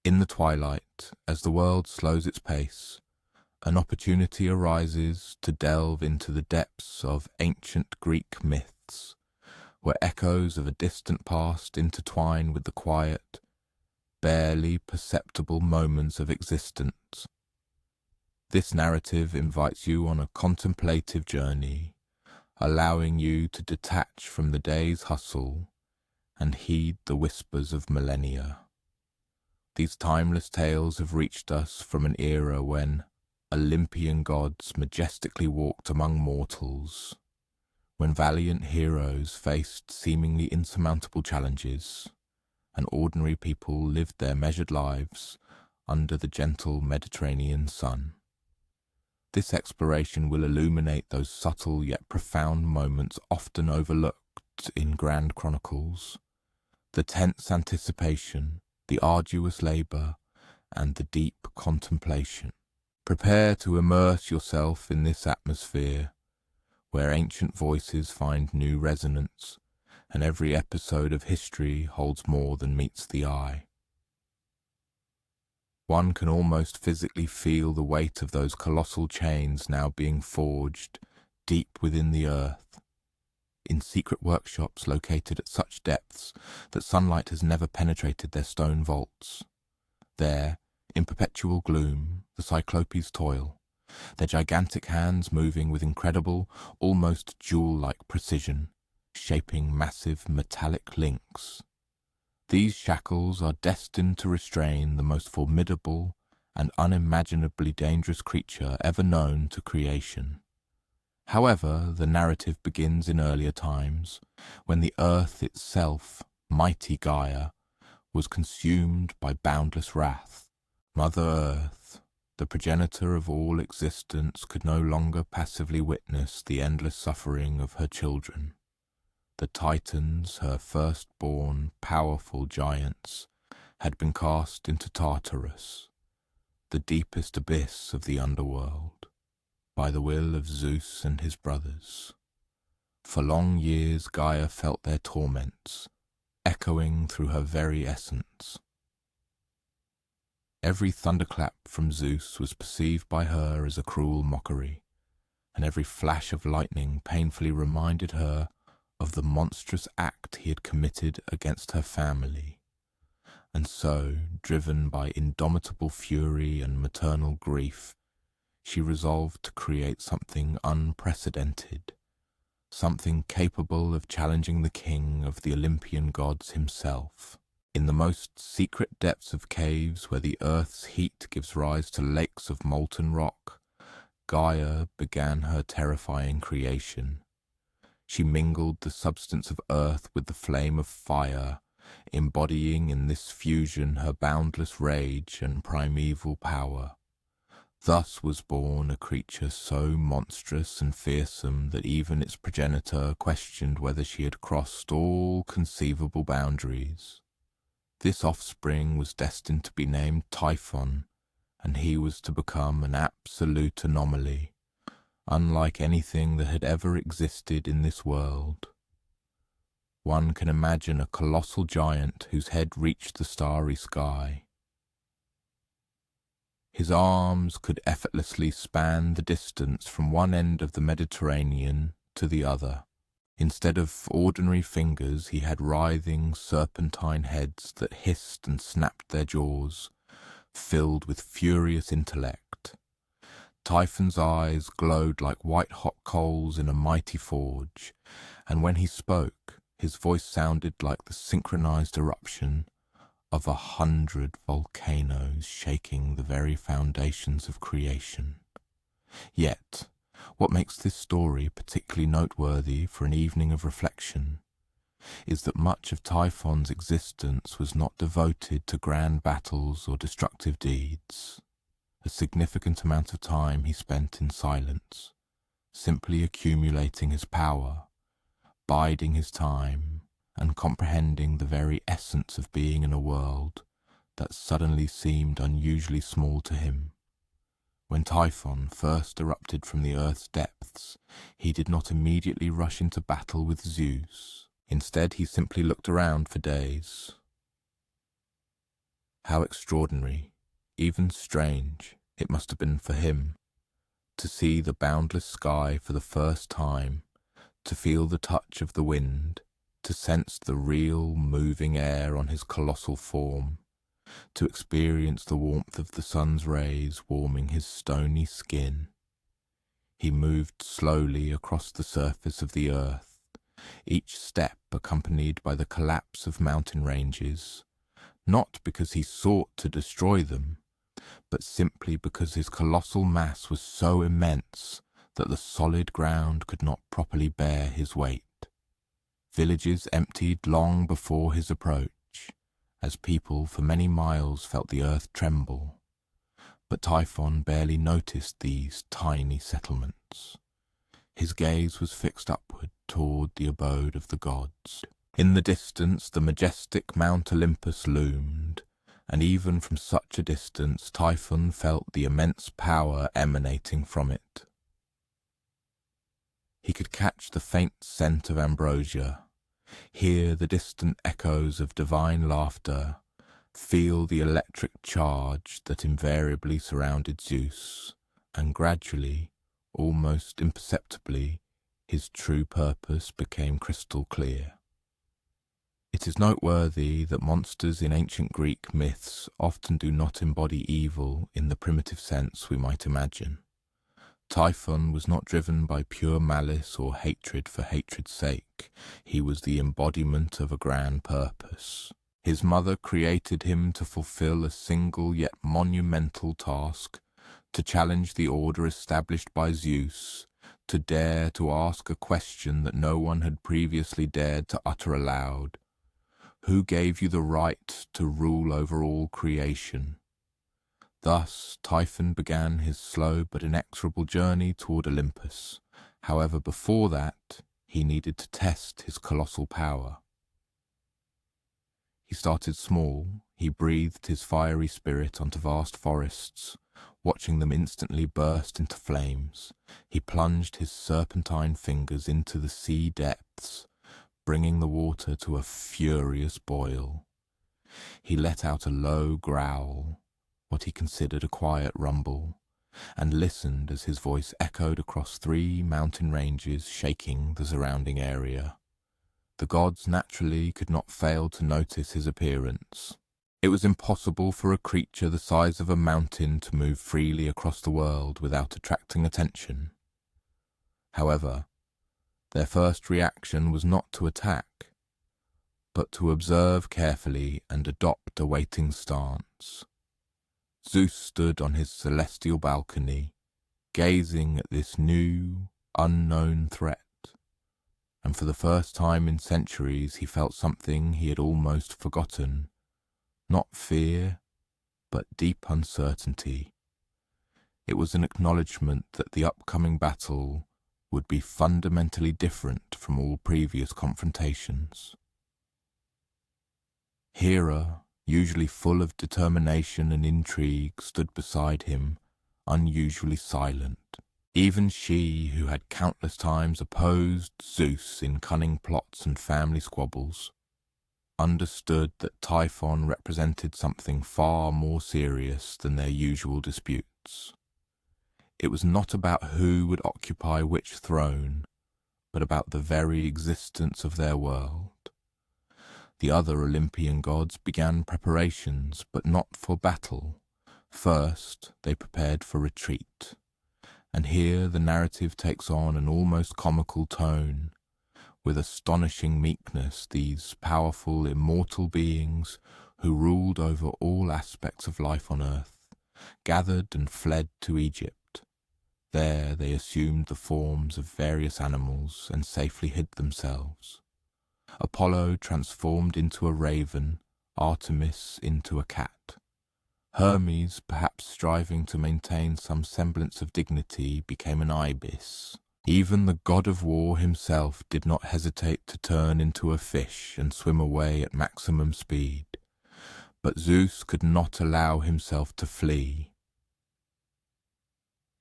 In the twilight, as the world slows its pace, an opportunity arises to delve into the depths of ancient Greek myths, where echoes of a distant past intertwine with the quiet, barely perceptible moments of existence. This narrative invites you on a contemplative journey, allowing you to detach from the day's hustle and heed the whispers of millennia. These timeless tales have reached us from an era when Olympian gods majestically walked among mortals, when valiant heroes faced seemingly insurmountable challenges, and ordinary people lived their measured lives under the gentle Mediterranean sun. This exploration will illuminate those subtle yet profound moments often overlooked in grand chronicles, the tense anticipation, the arduous labour, and the deep contemplation. Prepare to immerse yourself in this atmosphere, where ancient voices find new resonance, and every episode of history holds more than meets the eye. One can almost physically feel the weight of those colossal chains now being forged deep within the earth, in secret workshops located at such depths that sunlight has never penetrated their stone vaults. There, in perpetual gloom, the Cyclopes toil, their gigantic hands moving with incredible, almost jewel-like precision, shaping massive metallic links. These shackles are destined to restrain the most formidable and unimaginably dangerous creature ever known to creation. However, the narrative begins in earlier times, when the earth itself, mighty Gaia, was consumed by boundless wrath. Mother Earth, the progenitor of all existence, could no longer passively witness the endless suffering of her children. The Titans, her firstborn, powerful giants, had been cast into Tartarus, the deepest abyss of the underworld, by the will of Zeus and his brothers. For long years Gaia felt their torments, echoing through her very essence. Every thunderclap from Zeus was perceived by her as a cruel mockery, and every flash of lightning painfully reminded her of the monstrous act he had committed against her family. And so, driven by indomitable fury and maternal grief, she resolved to create something unprecedented, something capable of challenging the king of the Olympian gods himself. In the most secret depths of caves where the earth's heat gives rise to lakes of molten rock, Gaia began her terrifying creation. She mingled the substance of earth with the flame of fire, embodying in this fusion her boundless rage and primeval power. Thus was born a creature so monstrous and fearsome that even its progenitor questioned whether she had crossed all conceivable boundaries. This offspring was destined to be named Typhon, and he was to become an absolute anomaly, unlike anything that had ever existed in this world. One can imagine a colossal giant whose head reached the starry sky. His arms could effortlessly span the distance from one end of the Mediterranean to the other. Instead of ordinary fingers, he had writhing, serpentine heads that hissed and snapped their jaws, filled with furious intellect. Typhon's eyes glowed like white-hot coals in a mighty forge, and when he spoke, his voice sounded like the synchronized eruption of 100 volcanoes shaking the very foundations of creation. Yet, what makes this story particularly noteworthy for an evening of reflection is that much of Typhon's existence was not devoted to grand battles or destructive deeds. A significant amount of time he spent in silence, simply accumulating his power, biding his time, and comprehending the very essence of being in a world that suddenly seemed unusually small to him. When Typhon first erupted from the earth's depths, he did not immediately rush into battle with Zeus. Instead, he simply looked around for days. How extraordinary, even strange, it must have been for him to see the boundless sky for the first time, to feel the touch of the wind, to sense the real moving air on his colossal form, to experience the warmth of the sun's rays warming his stony skin. He moved slowly across the surface of the earth, each step accompanied by the collapse of mountain ranges, not because he sought to destroy them, but simply because his colossal mass was so immense that the solid ground could not properly bear his weight. Villages emptied long before his approach, as people for many miles felt the earth tremble. But Typhon barely noticed these tiny settlements. His gaze was fixed upward toward the abode of the gods. In the distance the majestic Mount Olympus loomed, and even from such a distance Typhon felt the immense power emanating from it. He could catch the faint scent of ambrosia, hear the distant echoes of divine laughter, feel the electric charge that invariably surrounded Zeus, and gradually, almost imperceptibly, his true purpose became crystal clear. It is noteworthy that monsters in ancient Greek myths often do not embody evil in the primitive sense we might imagine. Typhon was not driven by pure malice or hatred for hatred's sake. He was the embodiment of a grand purpose. His mother created him to fulfill a single yet monumental task, to challenge the order established by Zeus, to dare to ask a question that no one had previously dared to utter aloud. Who gave you the right to rule over all creation? Thus, Typhon began his slow but inexorable journey toward Olympus. However, before that, he needed to test his colossal power. He started small. He breathed his fiery spirit onto vast forests, watching them instantly burst into flames. He plunged his serpentine fingers into the sea depths, bringing the water to a furious boil. He let out a low growl, what he considered a quiet rumble, and listened as his voice echoed across 3 mountain ranges, shaking the surrounding area. The gods naturally could not fail to notice his appearance. It was impossible for a creature the size of a mountain to move freely across the world without attracting attention. However, their first reaction was not to attack, but to observe carefully and adopt a waiting stance. Zeus stood on his celestial balcony, gazing at this new, unknown threat, and for the first time in centuries he felt something he had almost forgotten. Not fear, but deep uncertainty. It was an acknowledgement that the upcoming battle would be fundamentally different from all previous confrontations. Hera, usually full of determination and intrigue, stood beside him, unusually silent. Even she, who had countless times opposed Zeus in cunning plots and family squabbles, understood that Typhon represented something far more serious than their usual disputes. It was not about who would occupy which throne, but about the very existence of their world. The other Olympian gods began preparations, but not for battle. First, they prepared for retreat. And here the narrative takes on an almost comical tone. With astonishing meekness, these powerful, immortal beings, who ruled over all aspects of life on earth, gathered and fled to Egypt. There they assumed the forms of various animals and safely hid themselves. Apollo transformed into a raven, Artemis into a cat. Hermes, perhaps striving to maintain some semblance of dignity, became an ibis. Even the god of war himself did not hesitate to turn into a fish and swim away at maximum speed. But Zeus could not allow himself to flee.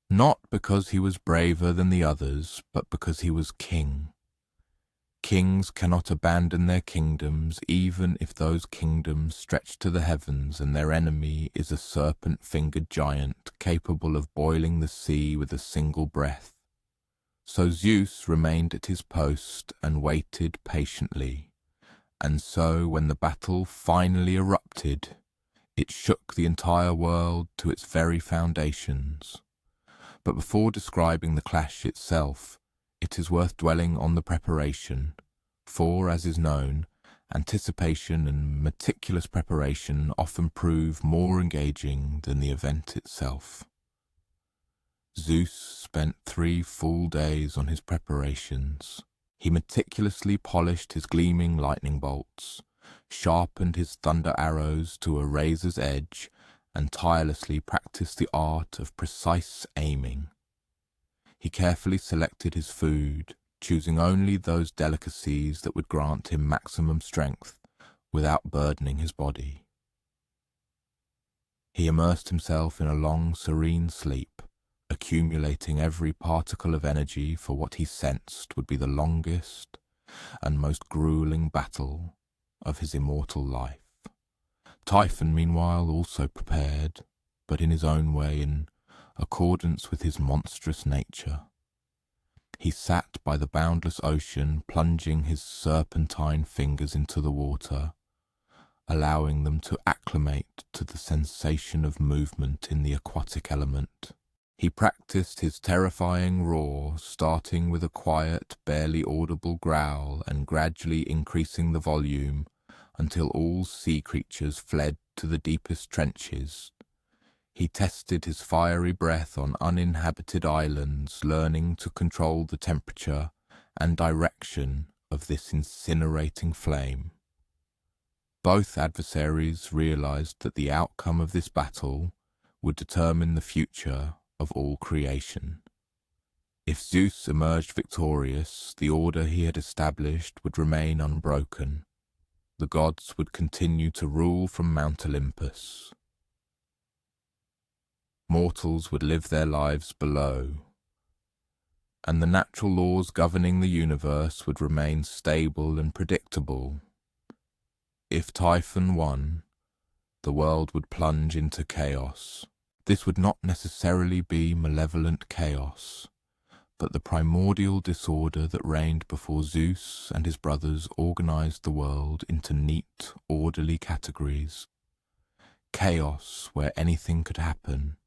Not because he was braver than the others, but because he was king. Kings cannot abandon their kingdoms, even if those kingdoms stretch to the heavens and their enemy is a serpent-fingered giant capable of boiling the sea with a single breath. So Zeus remained at his post and waited patiently. And so when the battle finally erupted, it shook the entire world to its very foundations. But before describing the clash itself, it is worth dwelling on the preparation, for, as is known, anticipation and meticulous preparation often prove more engaging than the event itself. Zeus spent 3 full days on his preparations. He meticulously polished his gleaming lightning bolts, sharpened his thunder arrows to a razor's edge, and tirelessly practiced the art of precise aiming. He carefully selected his food, choosing only those delicacies that would grant him maximum strength without burdening his body. He immersed himself in a long, serene sleep, accumulating every particle of energy for what he sensed would be the longest and most grueling battle of his immortal life. Typhon, meanwhile, also prepared, but in his own way, in accordance with his monstrous nature. He sat by the boundless ocean, plunging his serpentine fingers into the water, allowing them to acclimate to the sensation of movement in the aquatic element. He practiced his terrifying roar, starting with a quiet, barely audible growl and gradually increasing the volume until all sea creatures fled to the deepest trenches. He tested his fiery breath on uninhabited islands, learning to control the temperature and direction of this incinerating flame. Both adversaries realized that the outcome of this battle would determine the future of all creation. If Zeus emerged victorious, the order he had established would remain unbroken. The gods would continue to rule from Mount Olympus. Mortals would live their lives below, and the natural laws governing the universe would remain stable and predictable. If Typhon won, the world would plunge into chaos. This would not necessarily be malevolent chaos, but the primordial disorder that reigned before Zeus and his brothers organized the world into neat, orderly categories. Chaos where anything could happen,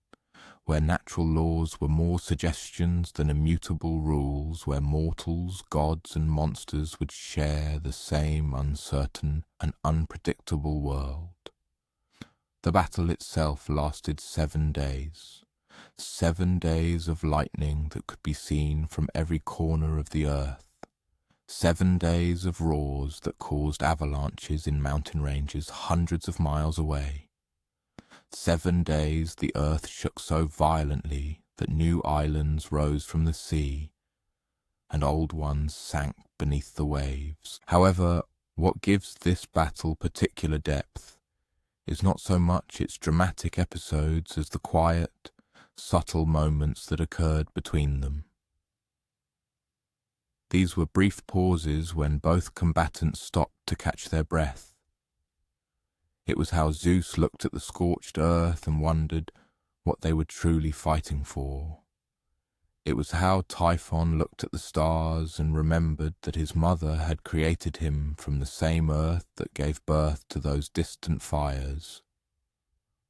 where natural laws were more suggestions than immutable rules, where mortals, gods, and monsters would share the same uncertain and unpredictable world. The battle itself lasted 7 days. 7 days of lightning that could be seen from every corner of the earth. 7 days of roars that caused avalanches in mountain ranges hundreds of miles away. 7 days the earth shook so violently that new islands rose from the sea, and old ones sank beneath the waves. However, what gives this battle particular depth is not so much its dramatic episodes as the quiet, subtle moments that occurred between them. These were brief pauses when both combatants stopped to catch their breath. It was how Zeus looked at the scorched earth and wondered what they were truly fighting for. It was how Typhon looked at the stars and remembered that his mother had created him from the same earth that gave birth to those distant fires.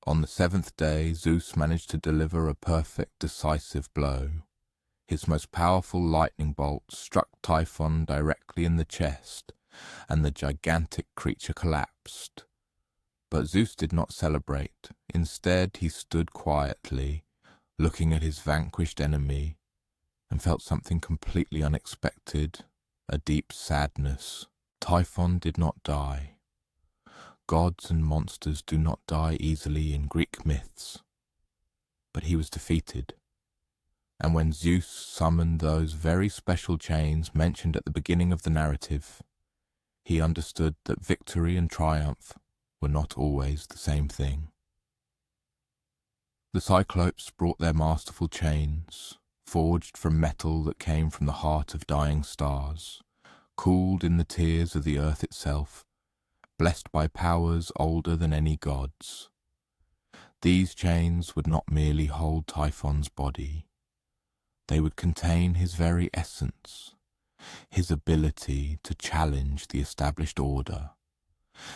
On the 7th day, Zeus managed to deliver a perfect, decisive blow. His most powerful lightning bolt struck Typhon directly in the chest, and the gigantic creature collapsed. But Zeus did not celebrate. Instead, he stood quietly, looking at his vanquished enemy, and felt something completely unexpected, a deep sadness. Typhon did not die. Gods and monsters do not die easily in Greek myths. But he was defeated. And when Zeus summoned those very special chains mentioned at the beginning of the narrative, he understood that victory and triumph were not always the same thing. The Cyclopes brought their masterful chains, forged from metal that came from the heart of dying stars, cooled in the tears of the earth itself, blessed by powers older than any gods. These chains would not merely hold Typhon's body. They would contain his very essence, his ability to challenge the established order.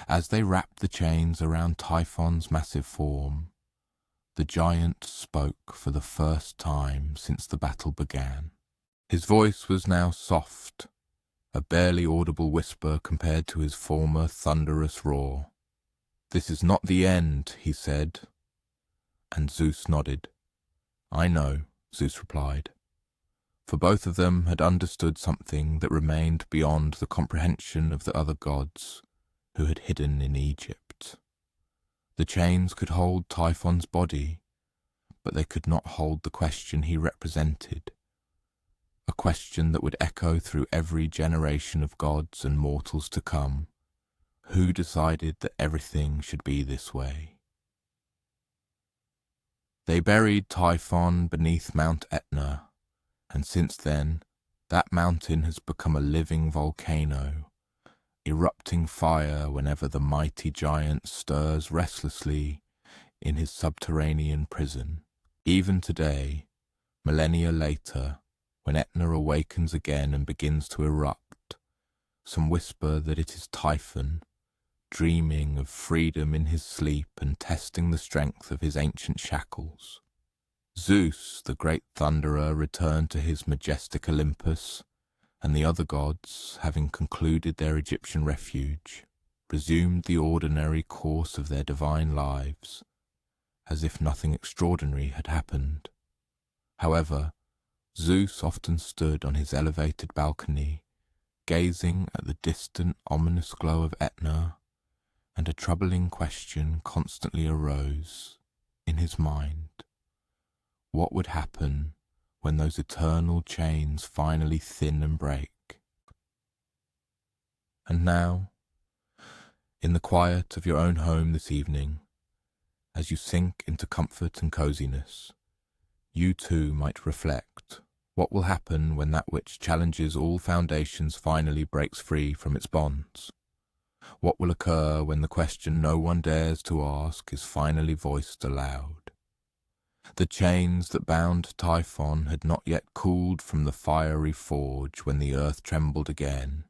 As they wrapped the chains around Typhon's massive form, the giant spoke for the first time since the battle began. His voice was now soft, a barely audible whisper compared to his former thunderous roar. "This is not the end," he said, and Zeus nodded. "I know," Zeus replied, for both of them had understood something that remained beyond the comprehension of the other gods who had hidden in Egypt. The chains could hold Typhon's body, but they could not hold the question he represented, a question that would echo through every generation of gods and mortals to come. Who decided that everything should be this way? They buried Typhon beneath Mount Etna, and since then, that mountain has become a living volcano, erupting fire whenever the mighty giant stirs restlessly in his subterranean prison. Even today, millennia later, when Etna awakens again and begins to erupt, some whisper that it is Typhon, dreaming of freedom in his sleep and testing the strength of his ancient shackles. Zeus, the great thunderer, returned to his majestic Olympus, and the other gods, having concluded their Egyptian refuge, resumed the ordinary course of their divine lives, as if nothing extraordinary had happened. However, Zeus often stood on his elevated balcony, gazing at the distant, ominous glow of Etna, and a troubling question constantly arose in his mind. What would happen when those eternal chains finally thin and break? And now, in the quiet of your own home this evening, as you sink into comfort and coziness, you too might reflect. What will happen when that which challenges all foundations finally breaks free from its bonds? What will occur when the question no one dares to ask is finally voiced aloud? The chains that bound Typhon had not yet cooled from the fiery forge when the earth trembled again.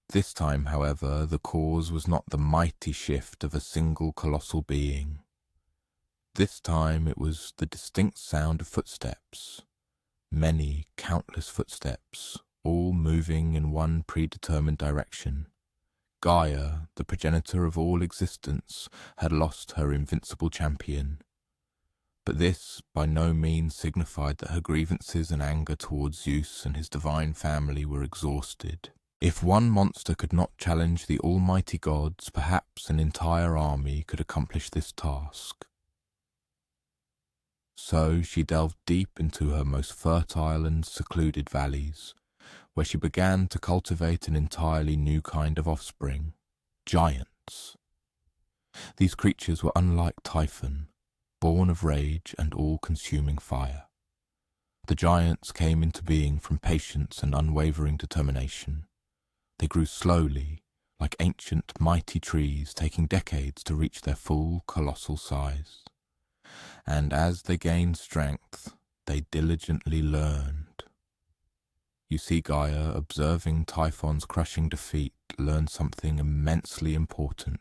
This time, however, the cause was not the mighty shift of a single colossal being. This time it was the distinct sound of footsteps, many, countless footsteps, all moving in one predetermined direction. Gaia, the progenitor of all existence, had lost her invincible champion. But this by no means signified that her grievances and anger towards Zeus and his divine family were exhausted. If one monster could not challenge the almighty gods, perhaps an entire army could accomplish this task. So she delved deep into her most fertile and secluded valleys, where she began to cultivate an entirely new kind of offspring, giants. These creatures were unlike Typhon, born of rage and all-consuming fire. The giants came into being from patience and unwavering determination. They grew slowly, like ancient mighty trees, taking decades to reach their full colossal size. And as they gained strength, they diligently learned. You see, Gaia, observing Typhon's crushing defeat, learned something immensely important.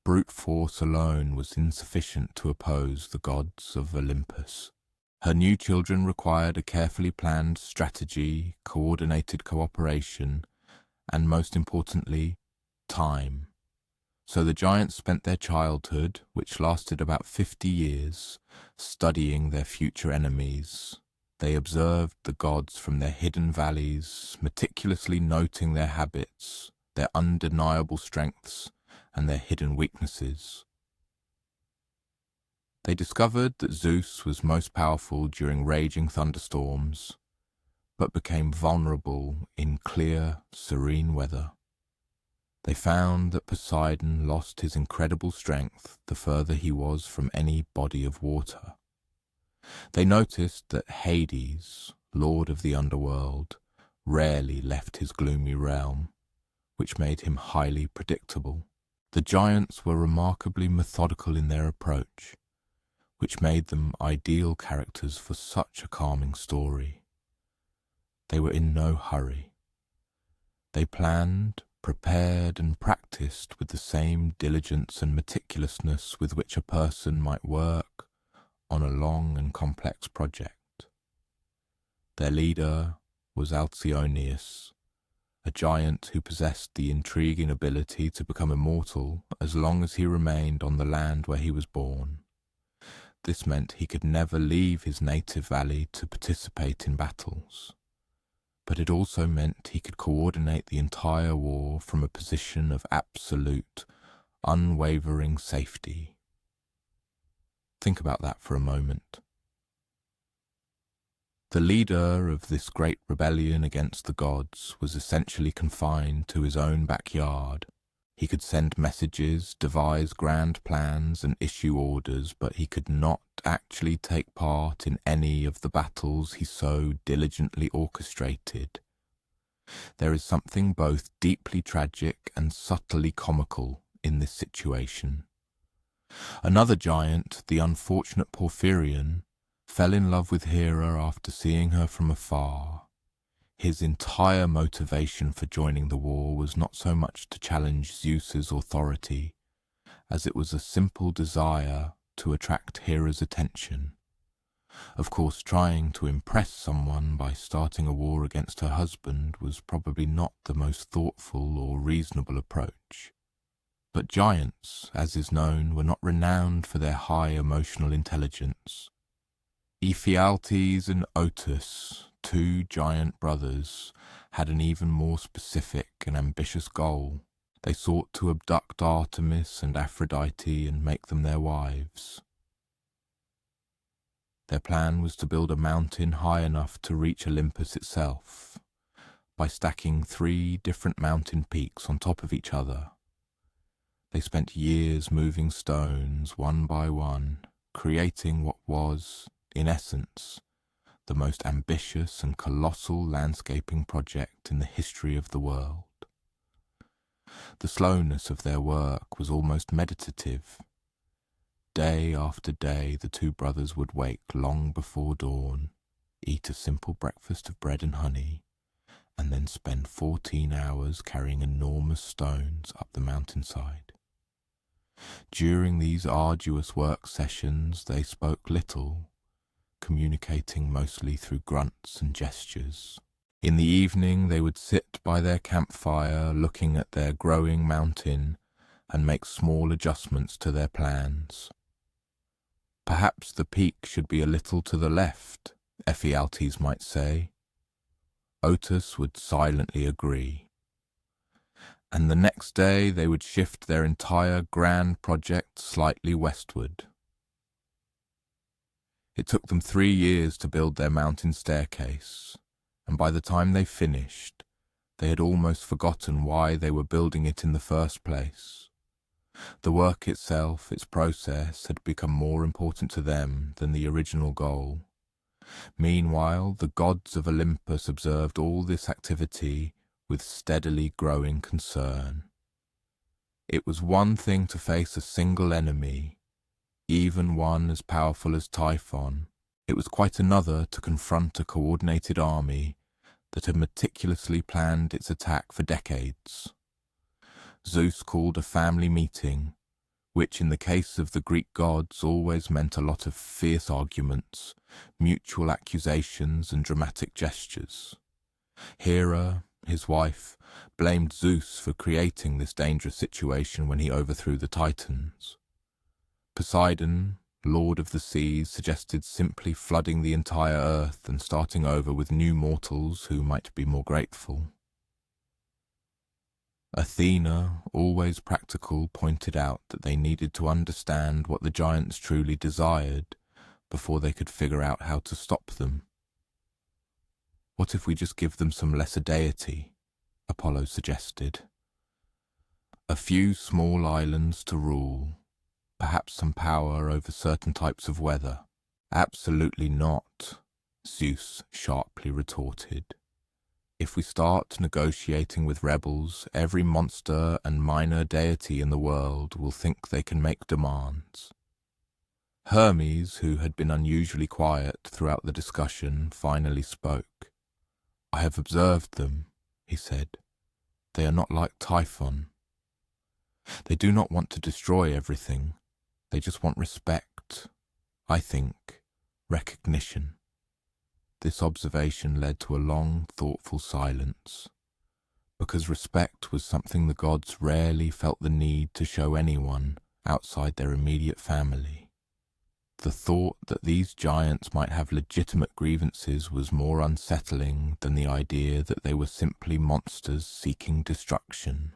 Brute force alone was insufficient to oppose the gods of Olympus. Her new children required a carefully planned strategy, coordinated cooperation, and most importantly, time. So the giants spent their childhood, which lasted about 50 years, studying their future enemies. They observed the gods from their hidden valleys, meticulously noting their habits, their undeniable strengths, and their hidden weaknesses. They discovered that Zeus was most powerful during raging thunderstorms, but became vulnerable in clear, serene weather. They found that Poseidon lost his incredible strength the further he was from any body of water. They noticed that Hades, lord of the underworld, rarely left his gloomy realm, which made him highly predictable. The giants were remarkably methodical in their approach, which made them ideal characters for such a calming story. They were in no hurry. They planned, prepared, and practiced with the same diligence and meticulousness with which a person might work on a long and complex project. Their leader was Alcyoneus, a giant who possessed the intriguing ability to become immortal as long as he remained on the land where he was born. This meant he could never leave his native valley to participate in battles, but it also meant he could coordinate the entire war from a position of absolute, unwavering safety. Think about that for a moment. The leader of this great rebellion against the gods was essentially confined to his own backyard. He could send messages, devise grand plans, and issue orders, but he could not actually take part in any of the battles he so diligently orchestrated. There is something both deeply tragic and subtly comical in this situation. Another giant, the unfortunate Porphyrion, fell in love with Hera after seeing her from afar. His entire motivation for joining the war was not so much to challenge Zeus's authority, as it was a simple desire to attract Hera's attention. Of course, trying to impress someone by starting a war against her husband was probably not the most thoughtful or reasonable approach. But giants, as is known, were not renowned for their high emotional intelligence. Ephialtes and Otus, two giant brothers, had an even more specific and ambitious goal. They sought to abduct Artemis and Aphrodite and make them their wives. Their plan was to build a mountain high enough to reach Olympus itself, by stacking 3 different mountain peaks on top of each other. They spent years moving stones one by one, creating what was, in essence, the most ambitious and colossal landscaping project in the history of the world. The slowness of their work was almost meditative. Day after day the 2 brothers would wake long before dawn, eat a simple breakfast of bread and honey, and then spend 14 hours carrying enormous stones up the mountainside. During these arduous work sessions they spoke little, communicating mostly through grunts and gestures. In the evening they would sit by their campfire looking at their growing mountain and make small adjustments to their plans. Perhaps the peak should be a little to the left, Ephialtes might say. Otus would silently agree. And the next day they would shift their entire grand project slightly westward. It took them 3 years to build their mountain staircase, and by the time they finished, they had almost forgotten why they were building it in the first place. The work itself, its process, had become more important to them than the original goal. Meanwhile, the gods of Olympus observed all this activity with steadily growing concern. It was one thing to face a single enemy, even one as powerful as Typhon. It was quite another to confront a coordinated army that had meticulously planned its attack for decades. Zeus called a family meeting, which in the case of the Greek gods always meant a lot of fierce arguments, mutual accusations and dramatic gestures. Hera, his wife, blamed Zeus for creating this dangerous situation when he overthrew the Titans. Poseidon, lord of the seas, suggested simply flooding the entire earth and starting over with new mortals who might be more grateful. Athena, always practical, pointed out that they needed to understand what the giants truly desired before they could figure out how to stop them. What if we just give them some lesser deity? Apollo suggested. A few small islands to rule, perhaps some power over certain types of weather. Absolutely not, Zeus sharply retorted. If we start negotiating with rebels, every monster and minor deity in the world will think they can make demands. Hermes, who had been unusually quiet throughout the discussion, finally spoke. "I have observed them," he said. "They are not like Typhon. They do not want to destroy everything. They just want respect. I think recognition." This observation led to a long, thoughtful silence, because respect was something the gods rarely felt the need to show anyone outside their immediate family. The thought that these giants might have legitimate grievances was more unsettling than the idea that they were simply monsters seeking destruction.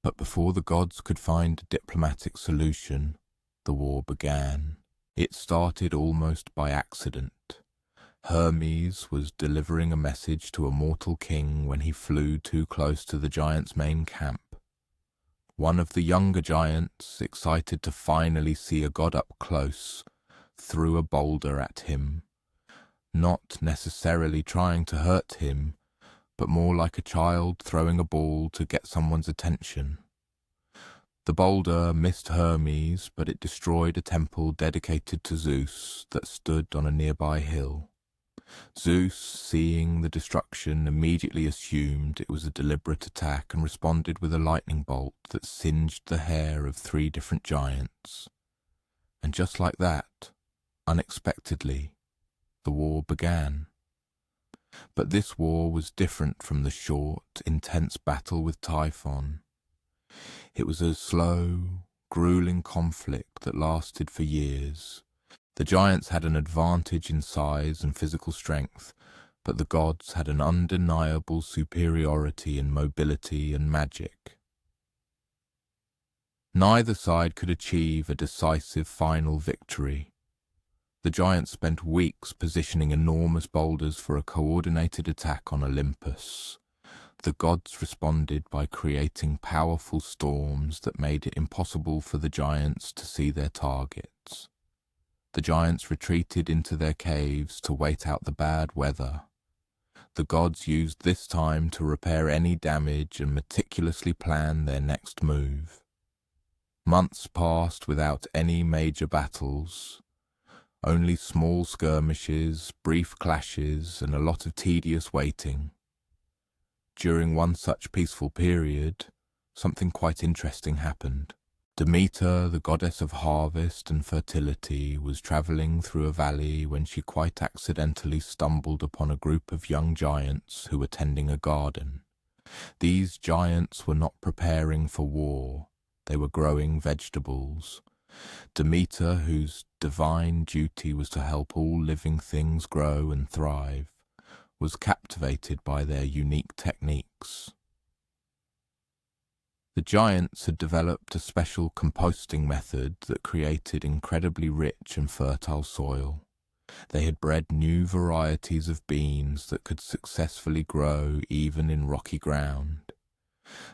But before the gods could find a diplomatic solution, the war began. It started almost by accident. Hermes was delivering a message to a mortal king when he flew too close to the giant's main camp. One of the younger giants, excited to finally see a god up close, threw a boulder at him, not necessarily trying to hurt him, but more like a child throwing a ball to get someone's attention. The boulder missed Hermes, but it destroyed a temple dedicated to Zeus that stood on a nearby hill. Zeus, seeing the destruction, immediately assumed it was a deliberate attack and responded with a lightning bolt that singed the hair of 3 different giants. And just like that, unexpectedly, the war began. But this war was different from the short, intense battle with Typhon. It was a slow, grueling conflict that lasted for years. The giants had an advantage in size and physical strength, but the gods had an undeniable superiority in mobility and magic. Neither side could achieve a decisive final victory. The giants spent weeks positioning enormous boulders for a coordinated attack on Olympus. The gods responded by creating powerful storms that made it impossible for the giants to see their targets. The giants retreated into their caves to wait out the bad weather. The gods used this time to repair any damage and meticulously plan their next move. Months passed without any major battles. Only small skirmishes, brief clashes, and a lot of tedious waiting. During one such peaceful period, something quite interesting happened. Demeter, the goddess of harvest and fertility, was travelling through a valley when she quite accidentally stumbled upon a group of young giants who were tending a garden. These giants were not preparing for war. They were growing vegetables. Demeter, whose divine duty was to help all living things grow and thrive, was captivated by their unique techniques. The giants had developed a special composting method that created incredibly rich and fertile soil. They had bred new varieties of beans that could successfully grow even in rocky ground.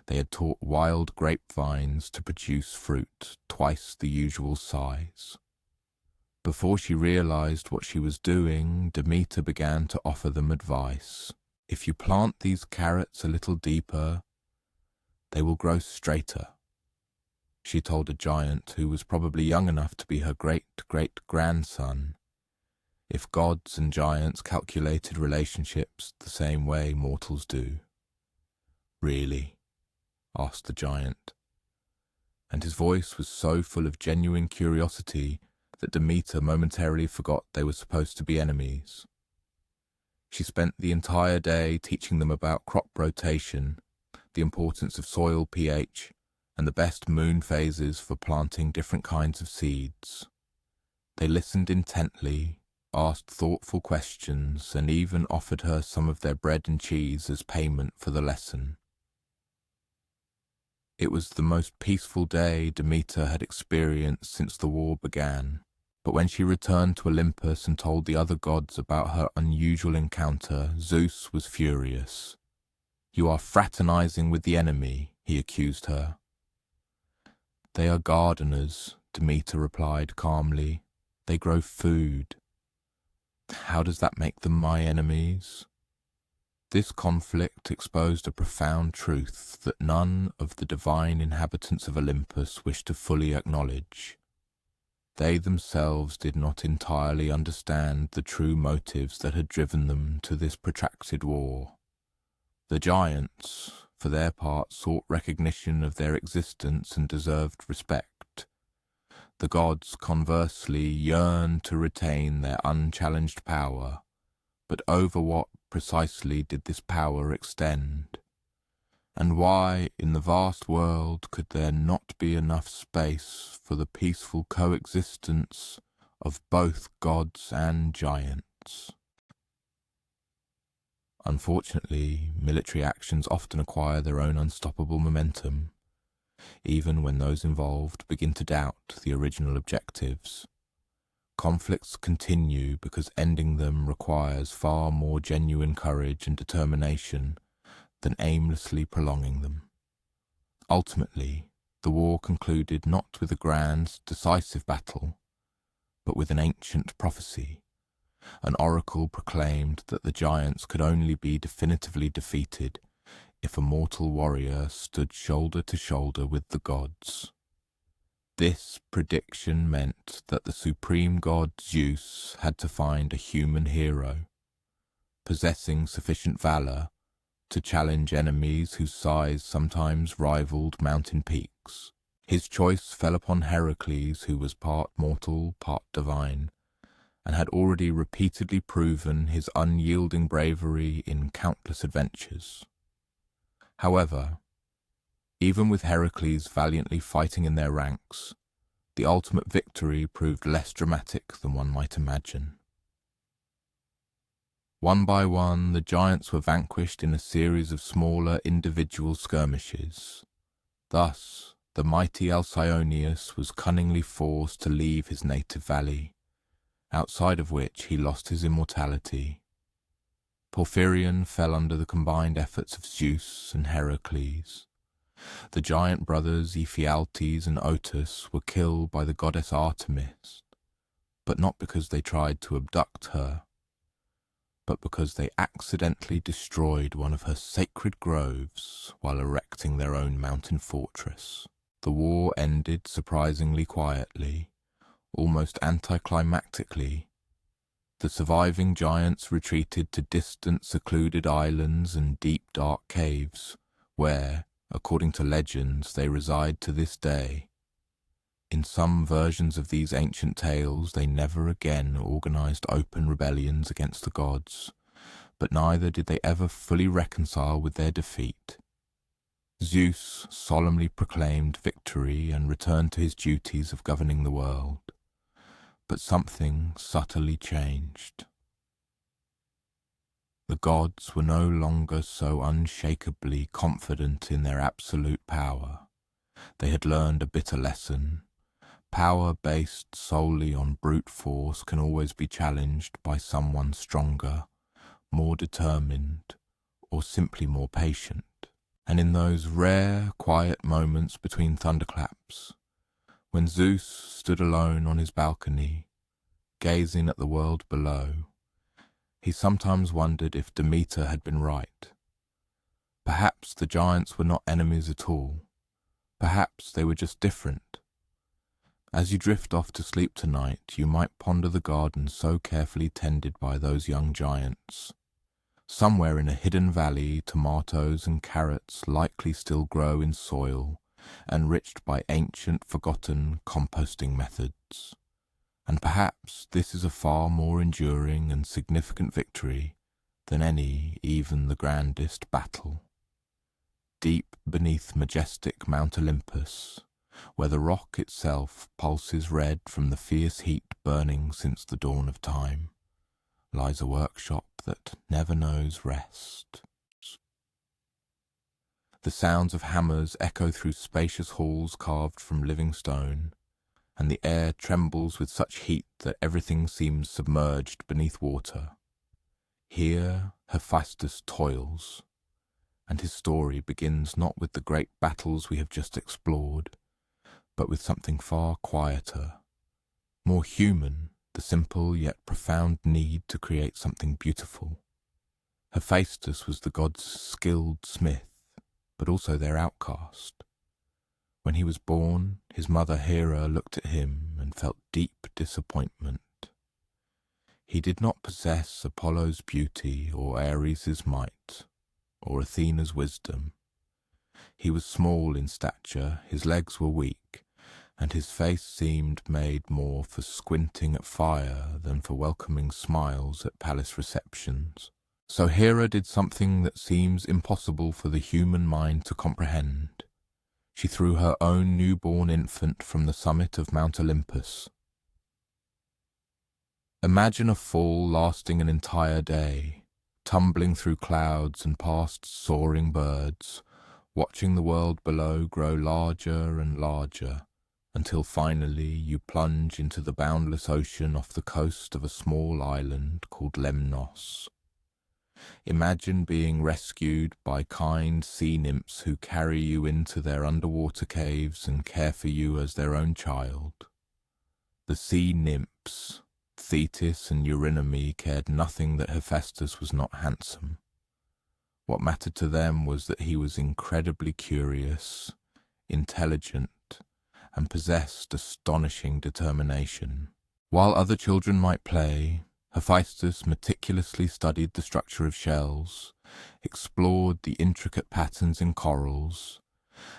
They had taught wild grapevines to produce fruit twice the usual size. Before she realized what she was doing, Demeter began to offer them advice. "If you plant these carrots a little deeper, they will grow straighter," she told a giant who was probably young enough to be her great-great-grandson, if gods and giants calculated relationships the same way mortals do. "Really?" asked the giant, and his voice was so full of genuine curiosity that Demeter momentarily forgot they were supposed to be enemies. She spent the entire day teaching them about crop rotation, the importance of soil pH, and the best moon phases for planting different kinds of seeds. They listened intently, asked thoughtful questions, and even offered her some of their bread and cheese as payment for the lesson. It was the most peaceful day Demeter had experienced since the war began. But when she returned to Olympus and told the other gods about her unusual encounter, Zeus was furious. "You are fraternizing with the enemy," he accused her. "They are gardeners," Demeter replied calmly. "They grow food." "How does that make them my enemies?" This conflict exposed a profound truth that none of the divine inhabitants of Olympus wished to fully acknowledge. They themselves did not entirely understand the true motives that had driven them to this protracted war. The giants, for their part, sought recognition of their existence and deserved respect. The gods, conversely, yearned to retain their unchallenged power, but over what precisely did this power extend? And why, in the vast world, could there not be enough space for the peaceful coexistence of both gods and giants? Unfortunately, military actions often acquire their own unstoppable momentum, even when those involved begin to doubt the original objectives. Conflicts continue because ending them requires far more genuine courage and determination than aimlessly prolonging them. Ultimately, the war concluded not with a grand, decisive battle, but with an ancient prophecy. An oracle proclaimed that the giants could only be definitively defeated if a mortal warrior stood shoulder to shoulder with the gods. This prediction meant that the supreme god Zeus had to find a human hero, possessing sufficient valor to challenge enemies whose size sometimes rivaled mountain peaks. His choice fell upon Heracles, who was part mortal, part divine, and had already repeatedly proven his unyielding bravery in countless adventures. However, even with Heracles valiantly fighting in their ranks, the ultimate victory proved less dramatic than one might imagine. One by one, the giants were vanquished in a series of smaller individual skirmishes. Thus, the mighty Alcyoneus was cunningly forced to leave his native valley, outside of which he lost his immortality. Porphyrion fell under the combined efforts of Zeus and Heracles. The giant brothers Ephialtes and Otus were killed by the goddess Artemis, but not because they tried to abduct her, but because they accidentally destroyed one of her sacred groves while erecting their own mountain fortress. The war ended surprisingly quietly, almost anticlimactically. The surviving giants retreated to distant, secluded islands and deep, dark caves, where, according to legends, they reside to this day. In some versions of these ancient tales, they never again organized open rebellions against the gods, but neither did they ever fully reconcile with their defeat. Zeus solemnly proclaimed victory and returned to his duties of governing the world, but something subtly changed. The gods were no longer so unshakably confident in their absolute power. They had learned a bitter lesson. Power based solely on brute force can always be challenged by someone stronger, more determined, or simply more patient. And in those rare, quiet moments between thunderclaps, when Zeus stood alone on his balcony, gazing at the world below, he sometimes wondered if Demeter had been right. Perhaps the giants were not enemies at all. Perhaps they were just different. As you drift off to sleep tonight, you might ponder the garden so carefully tended by those young giants. Somewhere in a hidden valley, tomatoes and carrots likely still grow in soil, enriched by ancient, forgotten composting methods. And perhaps this is a far more enduring and significant victory than any, even the grandest, battle. Deep beneath majestic Mount Olympus, where the rock itself pulses red from the fierce heat burning since the dawn of time, lies a workshop that never knows rest. The sounds of hammers echo through spacious halls carved from living stone, and the air trembles with such heat that everything seems submerged beneath water. Here Hephaestus toils, and his story begins not with the great battles we have just explored, but with something far quieter, more human, the simple yet profound need to create something beautiful. Hephaestus was the gods' skilled smith, but also their outcast. When he was born, his mother Hera looked at him and felt deep disappointment. He did not possess Apollo's beauty or Ares' might or Athena's wisdom. He was small in stature, his legs were weak, and his face seemed made more for squinting at fire than for welcoming smiles at palace receptions. So Hera did something that seems impossible for the human mind to comprehend. She threw her own newborn infant from the summit of Mount Olympus. Imagine a fall lasting an entire day, tumbling through clouds and past soaring birds, watching the world below grow larger and larger, until finally you plunge into the boundless ocean off the coast of a small island called Lemnos. Imagine being rescued by kind sea nymphs who carry you into their underwater caves and care for you as their own child. The sea nymphs, Thetis and Eurynome, cared nothing that Hephaestus was not handsome. What mattered to them was that he was incredibly curious, intelligent, and possessed astonishing determination. While other children might play, Hephaestus meticulously studied the structure of shells, explored the intricate patterns in corals,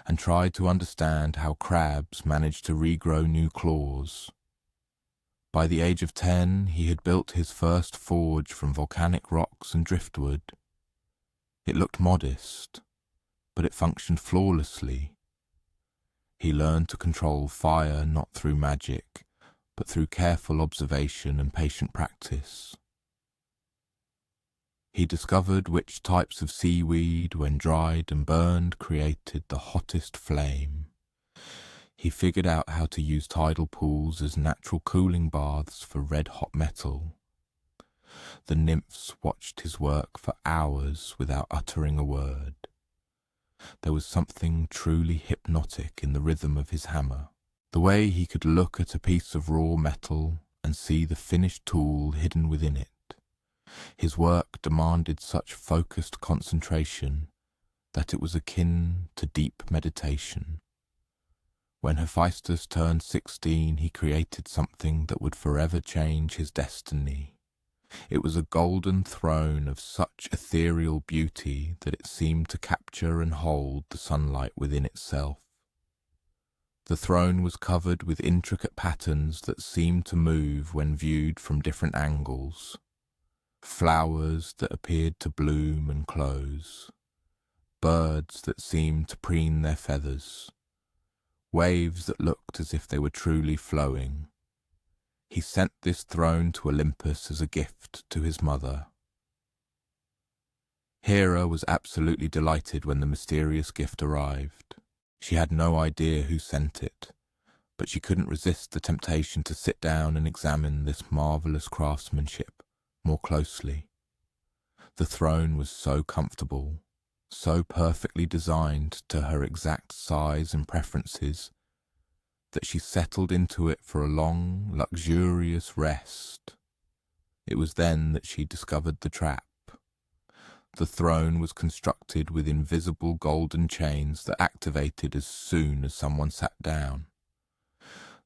and tried to understand how crabs managed to regrow new claws. By the age of 10, he had built his first forge from volcanic rocks and driftwood. It looked modest, but it functioned flawlessly. He learned to control fire not through magic, but through careful observation and patient practice. He discovered which types of seaweed, when dried and burned, created the hottest flame. He figured out how to use tidal pools as natural cooling baths for red-hot metal. The nymphs watched his work for hours without uttering a word. There was something truly hypnotic in the rhythm of his hammer. The way he could look at a piece of raw metal and see the finished tool hidden within it. His work demanded such focused concentration that it was akin to deep meditation. When Hephaestus turned 16, he created something that would forever change his destiny. It was a golden throne of such ethereal beauty that it seemed to capture and hold the sunlight within itself. The throne was covered with intricate patterns that seemed to move when viewed from different angles. Flowers that appeared to bloom and close. Birds that seemed to preen their feathers. Waves that looked as if they were truly flowing. He sent this throne to Olympus as a gift to his mother. Hera was absolutely delighted when the mysterious gift arrived. She had no idea who sent it, but she couldn't resist the temptation to sit down and examine this marvelous craftsmanship more closely. The throne was so comfortable, so perfectly designed to her exact size and preferences, that she settled into it for a long, luxurious rest. It was then that she discovered the trap. The throne was constructed with invisible golden chains that activated as soon as someone sat down.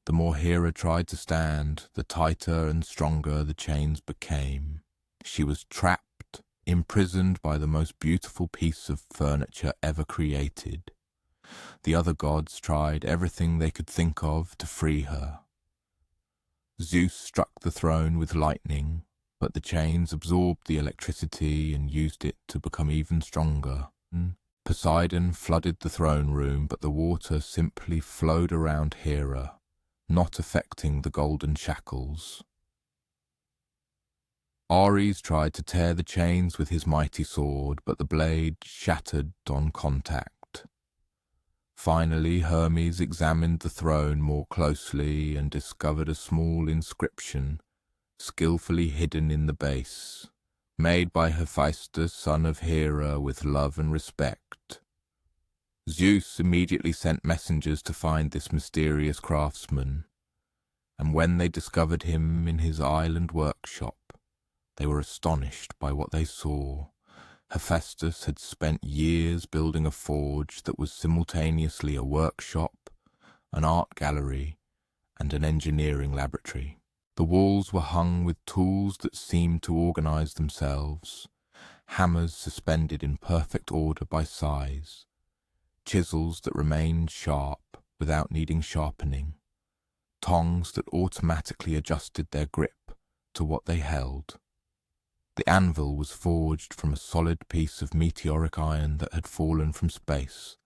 The more Hera tried to stand, the tighter and stronger the chains became. She was trapped, imprisoned by the most beautiful piece of furniture ever created. The other gods tried everything they could think of to free her. Zeus struck the throne with lightning, but the chains absorbed the electricity and used it to become even stronger. Poseidon flooded the throne room, but the water simply flowed around Hera, not affecting the golden shackles. Ares tried to tear the chains with his mighty sword, but the blade shattered on contact. Finally, Hermes examined the throne more closely and discovered a small inscription, skillfully hidden in the base, made by Hephaestus, son of Hera, with love and respect. Zeus immediately sent messengers to find this mysterious craftsman, and when they discovered him in his island workshop, they were astonished by what they saw. Hephaestus had spent years building a forge that was simultaneously a workshop, an art gallery, and an engineering laboratory. The walls were hung with tools that seemed to organize themselves, hammers suspended in perfect order by size, chisels that remained sharp without needing sharpening, tongs that automatically adjusted their grip to what they held. The anvil was forged from a solid piece of meteoric iron that had fallen from space,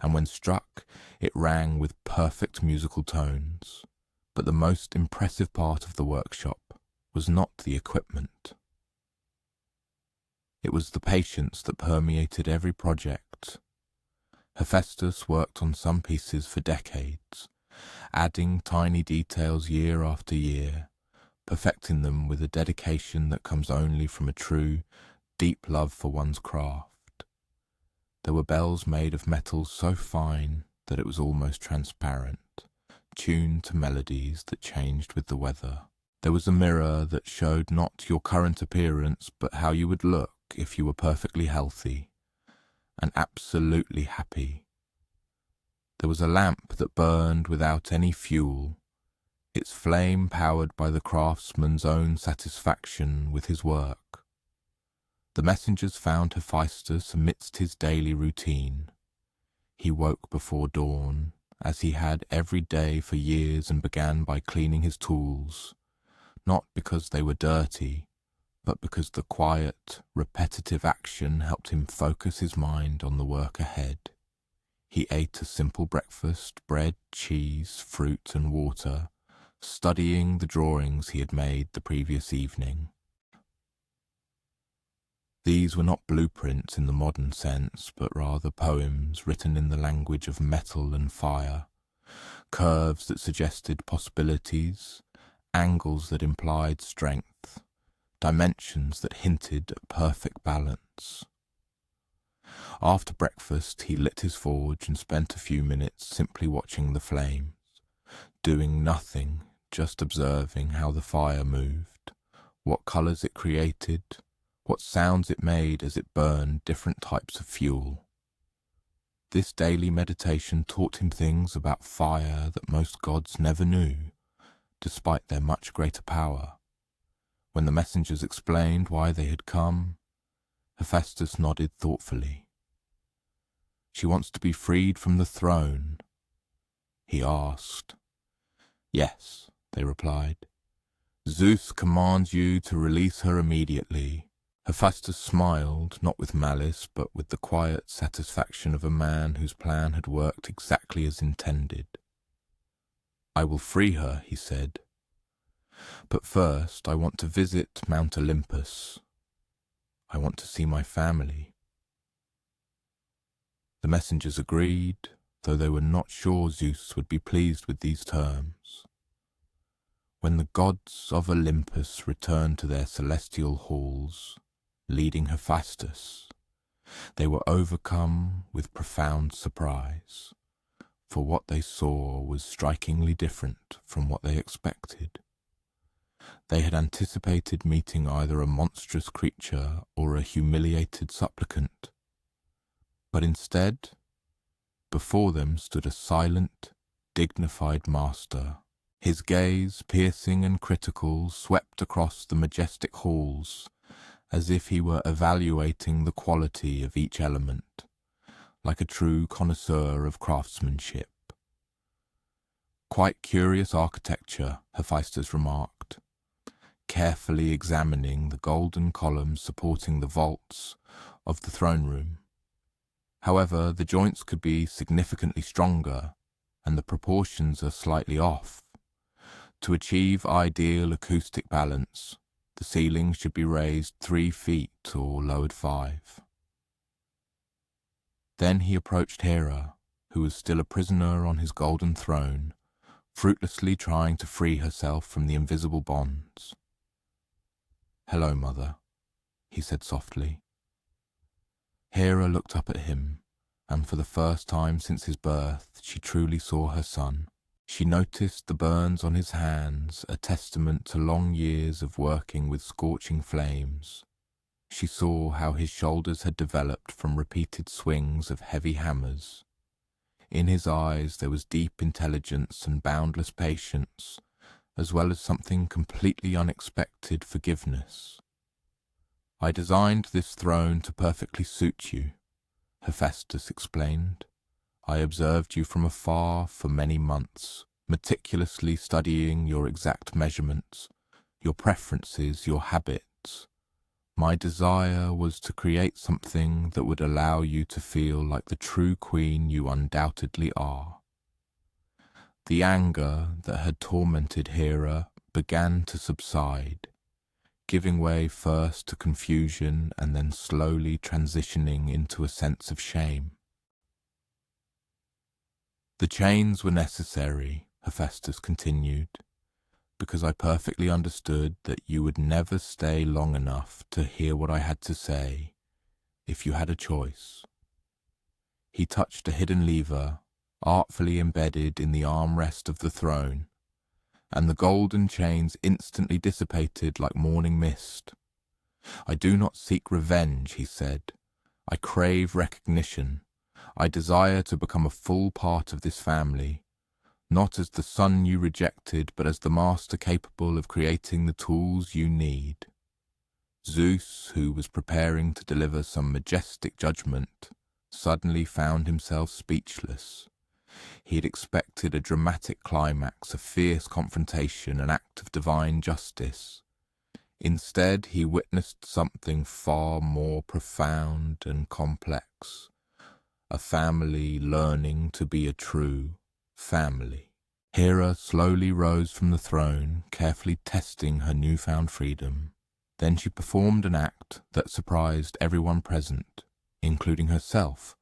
and when struck, it rang with perfect musical tones. But the most impressive part of the workshop was not the equipment. It was the patience that permeated every project. Hephaestus worked on some pieces for decades, adding tiny details year after year, perfecting them with a dedication that comes only from a true, deep love for one's craft. There were bells made of metals so fine that it was almost transparent, tuned to melodies that changed with the weather. There was a mirror that showed not your current appearance, but how you would look if you were perfectly healthy and absolutely happy. There was a lamp that burned without any fuel, its flame powered by the craftsman's own satisfaction with his work. The messengers found Hephaestus amidst his daily routine. He woke before dawn, as he had every day for years, and began by cleaning his tools, not because they were dirty, but because the quiet, repetitive action helped him focus his mind on the work ahead. He ate a simple breakfast, bread, cheese, fruit, and water, studying the drawings he had made the previous evening. These were not blueprints in the modern sense, but rather poems written in the language of metal and fire, curves that suggested possibilities, angles that implied strength, dimensions that hinted at perfect balance. After breakfast, he lit his forge and spent a few minutes simply watching the flames, doing nothing, just observing how the fire moved, what colours it created, what sounds it made as it burned different types of fuel. This daily meditation taught him things about fire that most gods never knew, despite their much greater power. When the messengers explained why they had come, Hephaestus nodded thoughtfully. "She wants to be freed from the throne?" he asked. "Yes," they replied. "Zeus commands you to release her immediately." Hephaestus smiled, not with malice, but with the quiet satisfaction of a man whose plan had worked exactly as intended. "I will free her," he said. "But first I want to visit Mount Olympus. I want to see my family." The messengers agreed, though they were not sure Zeus would be pleased with these terms. When the gods of Olympus returned to their celestial halls, leading Hephaestus, they were overcome with profound surprise, for what they saw was strikingly different from what they expected. They had anticipated meeting either a monstrous creature or a humiliated supplicant, but instead, before them stood a silent, dignified master. His gaze, piercing and critical, swept across the majestic halls, as if he were evaluating the quality of each element, like a true connoisseur of craftsmanship. "Quite curious architecture," Hephaestus remarked, carefully examining the golden columns supporting the vaults of the throne room. However, the joints could be significantly stronger, and the proportions are slightly off. To achieve ideal acoustic balance, the ceiling should be raised 3 feet or lowered 5. Then he approached Hera, who was still a prisoner on his golden throne, fruitlessly trying to free herself from the invisible bonds. "Hello, Mother," he said softly. Hera looked up at him, and for the first time since his birth, she truly saw her son. She noticed the burns on his hands, a testament to long years of working with scorching flames. She saw how his shoulders had developed from repeated swings of heavy hammers. In his eyes there was deep intelligence and boundless patience, as well as something completely unexpected, forgiveness. "I designed this throne to perfectly suit you," Hephaestus explained. "I observed you from afar for many months, meticulously studying your exact measurements, your preferences, your habits. My desire was to create something that would allow you to feel like the true queen you undoubtedly are." The anger that had tormented Hera began to subside, giving way first to confusion and then slowly transitioning into a sense of shame. "The chains were necessary," Hephaestus continued, "because I perfectly understood that you would never stay long enough to hear what I had to say if you had a choice." He touched a hidden lever, artfully embedded in the armrest of the throne, and the golden chains instantly dissipated like morning mist. "I do not seek revenge," he said. "I crave recognition. I desire to become a full part of this family, not as the son you rejected, but as the master capable of creating the tools you need." Zeus, who was preparing to deliver some majestic judgment, suddenly found himself speechless. He had expected a dramatic climax, a fierce confrontation, an act of divine justice. Instead, he witnessed something far more profound and complex. A family learning to be a true family. Hera slowly rose from the throne, carefully testing her newfound freedom. Then she performed an act that surprised everyone present, including herself.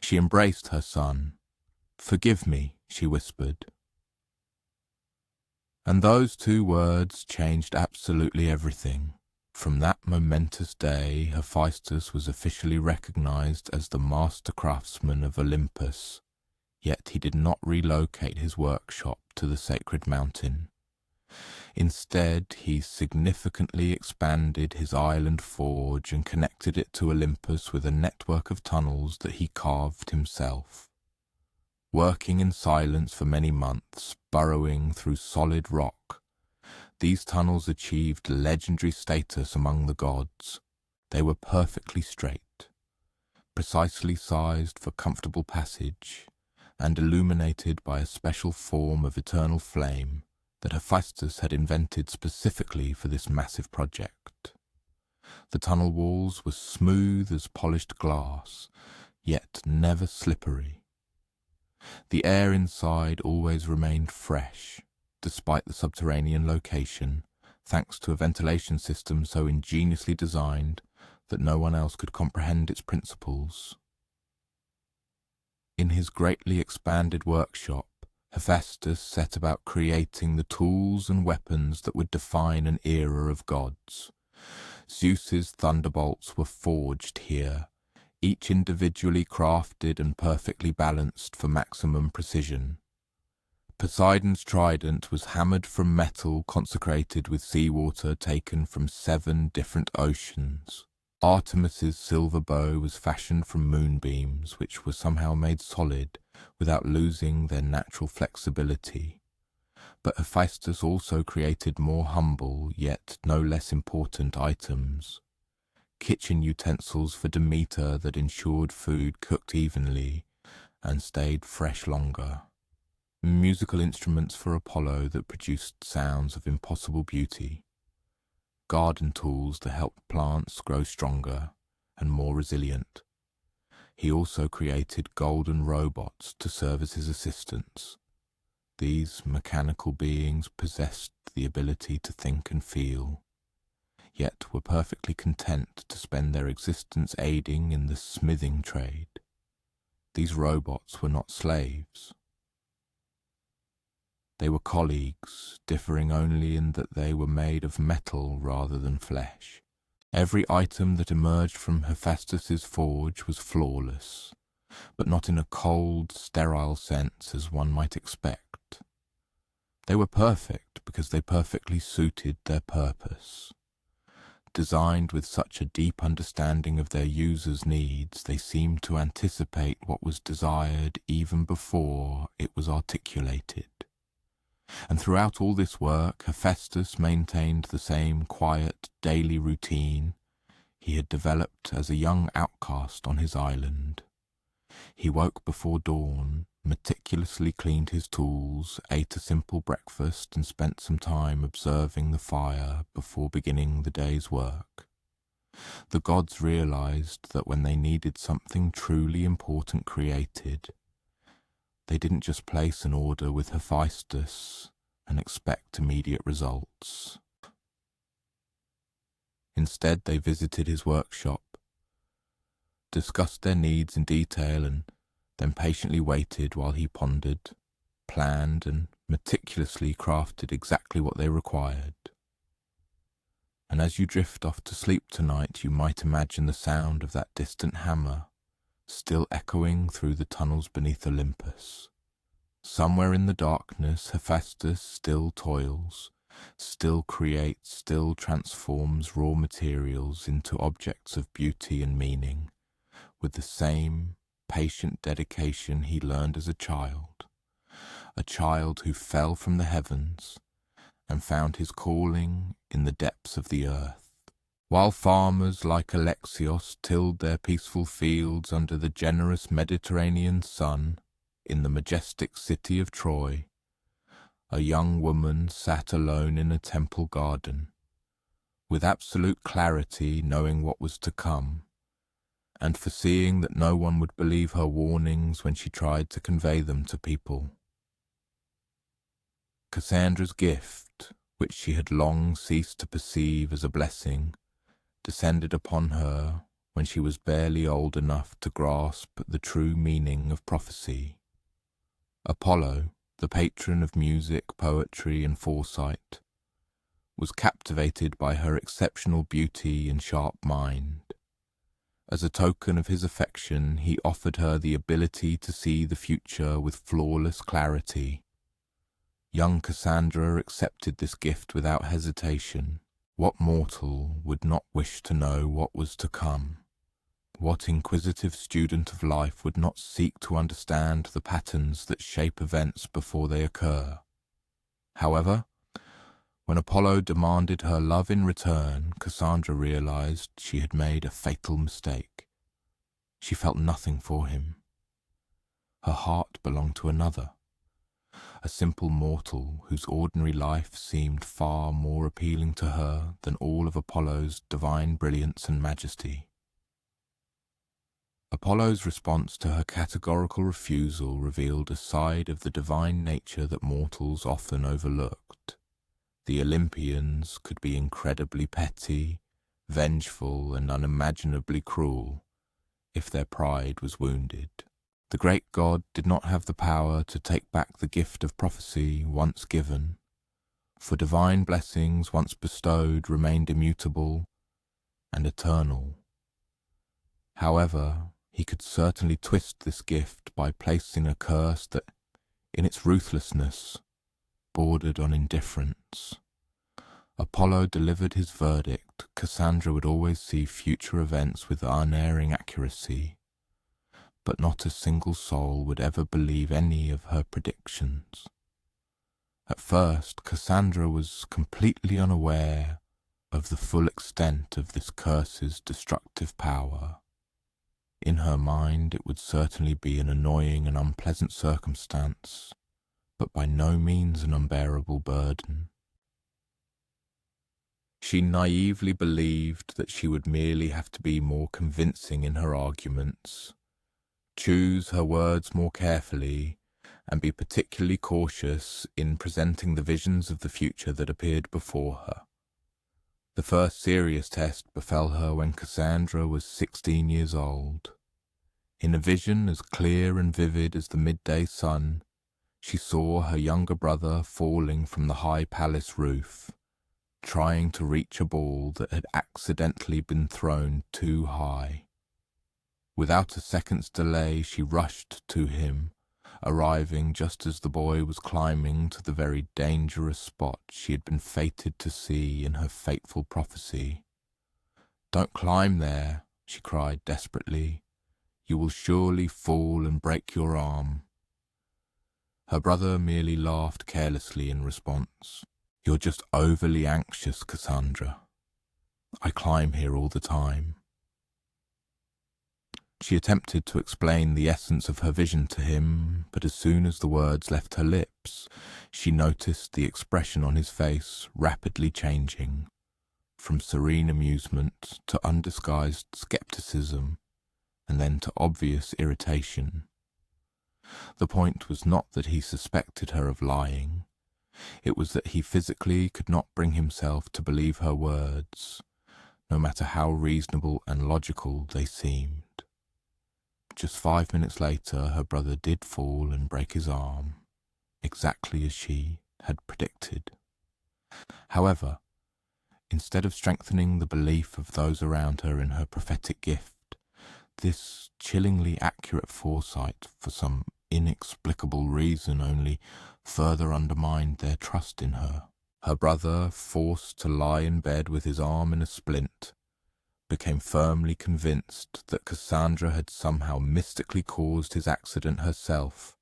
She embraced her son. "Forgive me," she whispered. And those two words changed absolutely everything. From that momentous day, Hephaestus was officially recognized as the master craftsman of Olympus, yet he did not relocate his workshop to the sacred mountain. Instead, he significantly expanded his island forge and connected it to Olympus with a network of tunnels that he carved himself. Working in silence for many months, burrowing through solid rock, these tunnels achieved legendary status among the gods. They were perfectly straight, precisely sized for comfortable passage, and illuminated by a special form of eternal flame that Hephaestus had invented specifically for this massive project. The tunnel walls were smooth as polished glass, yet never slippery. The air inside always remained fresh, despite the subterranean location, thanks to a ventilation system so ingeniously designed that no one else could comprehend its principles. In his greatly expanded workshop, Hephaestus set about creating the tools and weapons that would define an era of gods. Zeus's thunderbolts were forged here, each individually crafted and perfectly balanced for maximum precision. Poseidon's trident was hammered from metal consecrated with seawater taken from 7 different oceans. Artemis's silver bow was fashioned from moonbeams, which were somehow made solid without losing their natural flexibility. But Hephaestus also created more humble, yet no less important items. Kitchen utensils for Demeter that ensured food cooked evenly and stayed fresh longer. Musical instruments for Apollo that produced sounds of impossible beauty. Garden tools that helped plants grow stronger and more resilient. He also created golden robots to serve as his assistants. These mechanical beings possessed the ability to think and feel, yet were perfectly content to spend their existence aiding in the smithing trade. These robots were not slaves. They were colleagues, differing only in that they were made of metal rather than flesh. Every item that emerged from Hephaestus's forge was flawless, but not in a cold, sterile sense as one might expect. They were perfect because they perfectly suited their purpose. Designed with such a deep understanding of their users' needs, they seemed to anticipate what was desired even before it was articulated. And throughout all this work, Hephaestus maintained the same quiet, daily routine he had developed as a young outcast on his island. He woke before dawn, meticulously cleaned his tools, ate a simple breakfast, and spent some time observing the fire before beginning the day's work. The gods realized that when they needed something truly important created, they didn't just place an order with Hephaestus and expect immediate results. Instead, they visited his workshop, discussed their needs in detail, and then patiently waited while he pondered, planned, and meticulously crafted exactly what they required. And as you drift off to sleep tonight, you might imagine the sound of that distant hammer still echoing through the tunnels beneath Olympus. Somewhere in the darkness, Hephaestus still toils, still creates, still transforms raw materials into objects of beauty and meaning, with the same patient dedication he learned as a child who fell from the heavens and found his calling in the depths of the earth. While farmers like Alexios tilled their peaceful fields under the generous Mediterranean sun in the majestic city of Troy, a young woman sat alone in a temple garden, with absolute clarity knowing what was to come, and foreseeing that no one would believe her warnings when she tried to convey them to people. Cassandra's gift, which she had long ceased to perceive as a blessing, descended upon her when she was barely old enough to grasp the true meaning of prophecy. Apollo, the patron of music, poetry, and foresight, was captivated by her exceptional beauty and sharp mind. As a token of his affection, he offered her the ability to see the future with flawless clarity. Young Cassandra accepted this gift without hesitation. What mortal would not wish to know what was to come? What inquisitive student of life would not seek to understand the patterns that shape events before they occur? However, when Apollo demanded her love in return, Cassandra realized she had made a fatal mistake. She felt nothing for him. Her heart belonged to another, a simple mortal whose ordinary life seemed far more appealing to her than all of Apollo's divine brilliance and majesty. Apollo's response to her categorical refusal revealed a side of the divine nature that mortals often overlooked. The Olympians could be incredibly petty, vengeful, and unimaginably cruel if their pride was wounded. The great god did not have the power to take back the gift of prophecy once given, for divine blessings once bestowed remained immutable and eternal. However, he could certainly twist this gift by placing a curse that, in its ruthlessness, bordered on indifference. Apollo delivered his verdict. Cassandra would always see future events with unerring accuracy, but not a single soul would ever believe any of her predictions. At first, Cassandra was completely unaware of the full extent of this curse's destructive power. In her mind, it would certainly be an annoying and unpleasant circumstance, but by no means an unbearable burden. She naively believed that she would merely have to be more convincing in her arguments, choose her words more carefully, and be particularly cautious in presenting the visions of the future that appeared before her. The first serious test befell her when Cassandra was 16 years old. In a vision as clear and vivid as the midday sun, she saw her younger brother falling from the high palace roof, trying to reach a ball that had accidentally been thrown too high. Without a second's delay, she rushed to him, arriving just as the boy was climbing to the very dangerous spot she had been fated to see in her fateful prophecy. "Don't climb there," she cried desperately. "You will surely fall and break your arm." Her brother merely laughed carelessly in response. "You're just overly anxious, Cassandra. I climb here all the time." She attempted to explain the essence of her vision to him, but as soon as the words left her lips, she noticed the expression on his face rapidly changing, from serene amusement to undisguised skepticism, and then to obvious irritation. The point was not that he suspected her of lying. It was that he physically could not bring himself to believe her words, no matter how reasonable and logical they seemed. Just 5 minutes later, her brother did fall and break his arm, exactly as she had predicted. However, instead of strengthening the belief of those around her in her prophetic gift, this chillingly accurate foresight, for some inexplicable reason, only further undermined their trust in her. Her brother, forced to lie in bed with his arm in a splint, became firmly convinced that Cassandra had somehow mystically caused his accident herself,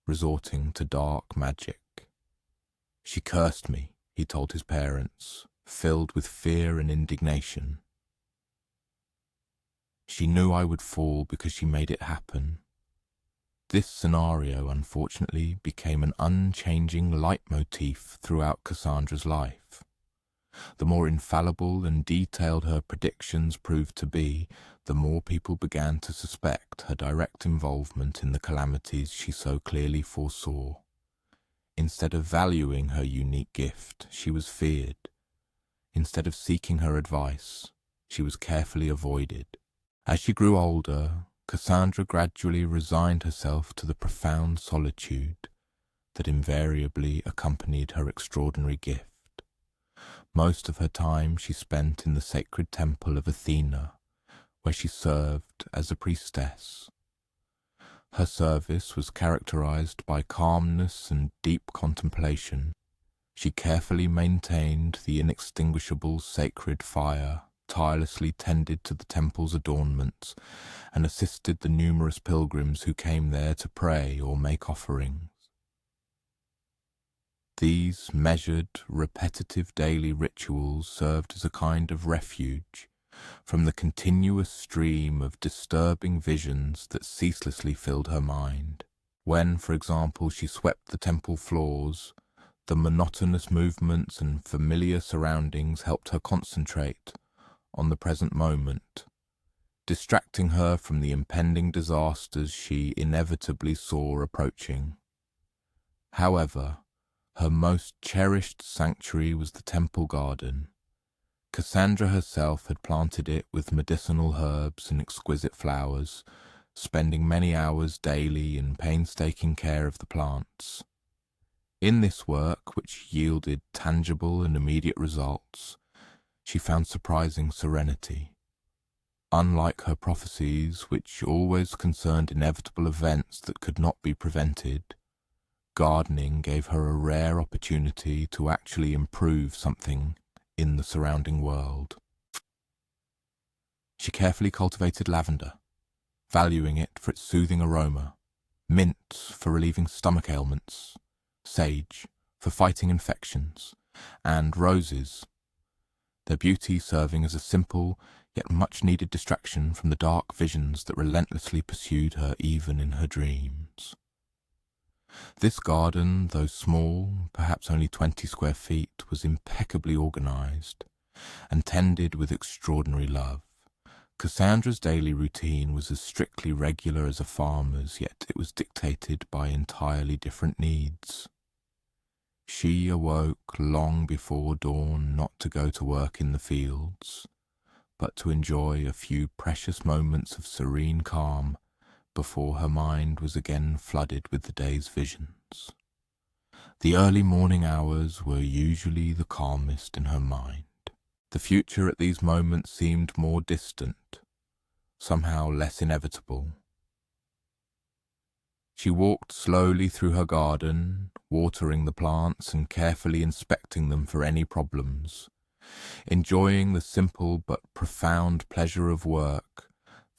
resorting to dark magic. "She cursed me," he told his parents, filled with fear and indignation. "She knew I would fall because she made it happen." This scenario, unfortunately, became an unchanging leitmotif throughout Cassandra's life. The more infallible and detailed her predictions proved to be, the more people began to suspect her direct involvement in the calamities she so clearly foresaw. Instead of valuing her unique gift, she was feared. Instead of seeking her advice, she was carefully avoided. As she grew older, Cassandra gradually resigned herself to the profound solitude that invariably accompanied her extraordinary gift. Most of her time she spent in the sacred temple of Athena, where she served as a priestess. Her service was characterized by calmness and deep contemplation. She carefully maintained the inextinguishable sacred fire, tirelessly tended to the temple's adornments, and assisted the numerous pilgrims who came there to pray or make offerings. These measured, repetitive daily rituals served as a kind of refuge from the continuous stream of disturbing visions that ceaselessly filled her mind. When, for example, she swept the temple floors, the monotonous movements and familiar surroundings helped her concentrate on the present moment, distracting her from the impending disasters she inevitably saw approaching. However, her most cherished sanctuary was the temple garden. Cassandra herself had planted it with medicinal herbs and exquisite flowers, spending many hours daily in painstaking care of the plants. In this work, which yielded tangible and immediate results, she found surprising serenity. Unlike her prophecies, which always concerned inevitable events that could not be prevented, gardening gave her a rare opportunity to actually improve something in the surrounding world. She carefully cultivated lavender, valuing it for its soothing aroma, mint for relieving stomach ailments, sage for fighting infections, and roses, their beauty serving as a simple yet much-needed distraction from the dark visions that relentlessly pursued her even in her dreams. This garden, though small, perhaps only 20 square feet, was impeccably organized and tended with extraordinary love. Cassandra's daily routine was as strictly regular as a farmer's, yet it was dictated by entirely different needs. She awoke long before dawn not to go to work in the fields, but to enjoy a few precious moments of serene calm before her mind was again flooded with the day's visions. The early morning hours were usually the calmest in her mind. The future at these moments seemed more distant, somehow less inevitable. She walked slowly through her garden, watering the plants and carefully inspecting them for any problems, enjoying the simple but profound pleasure of work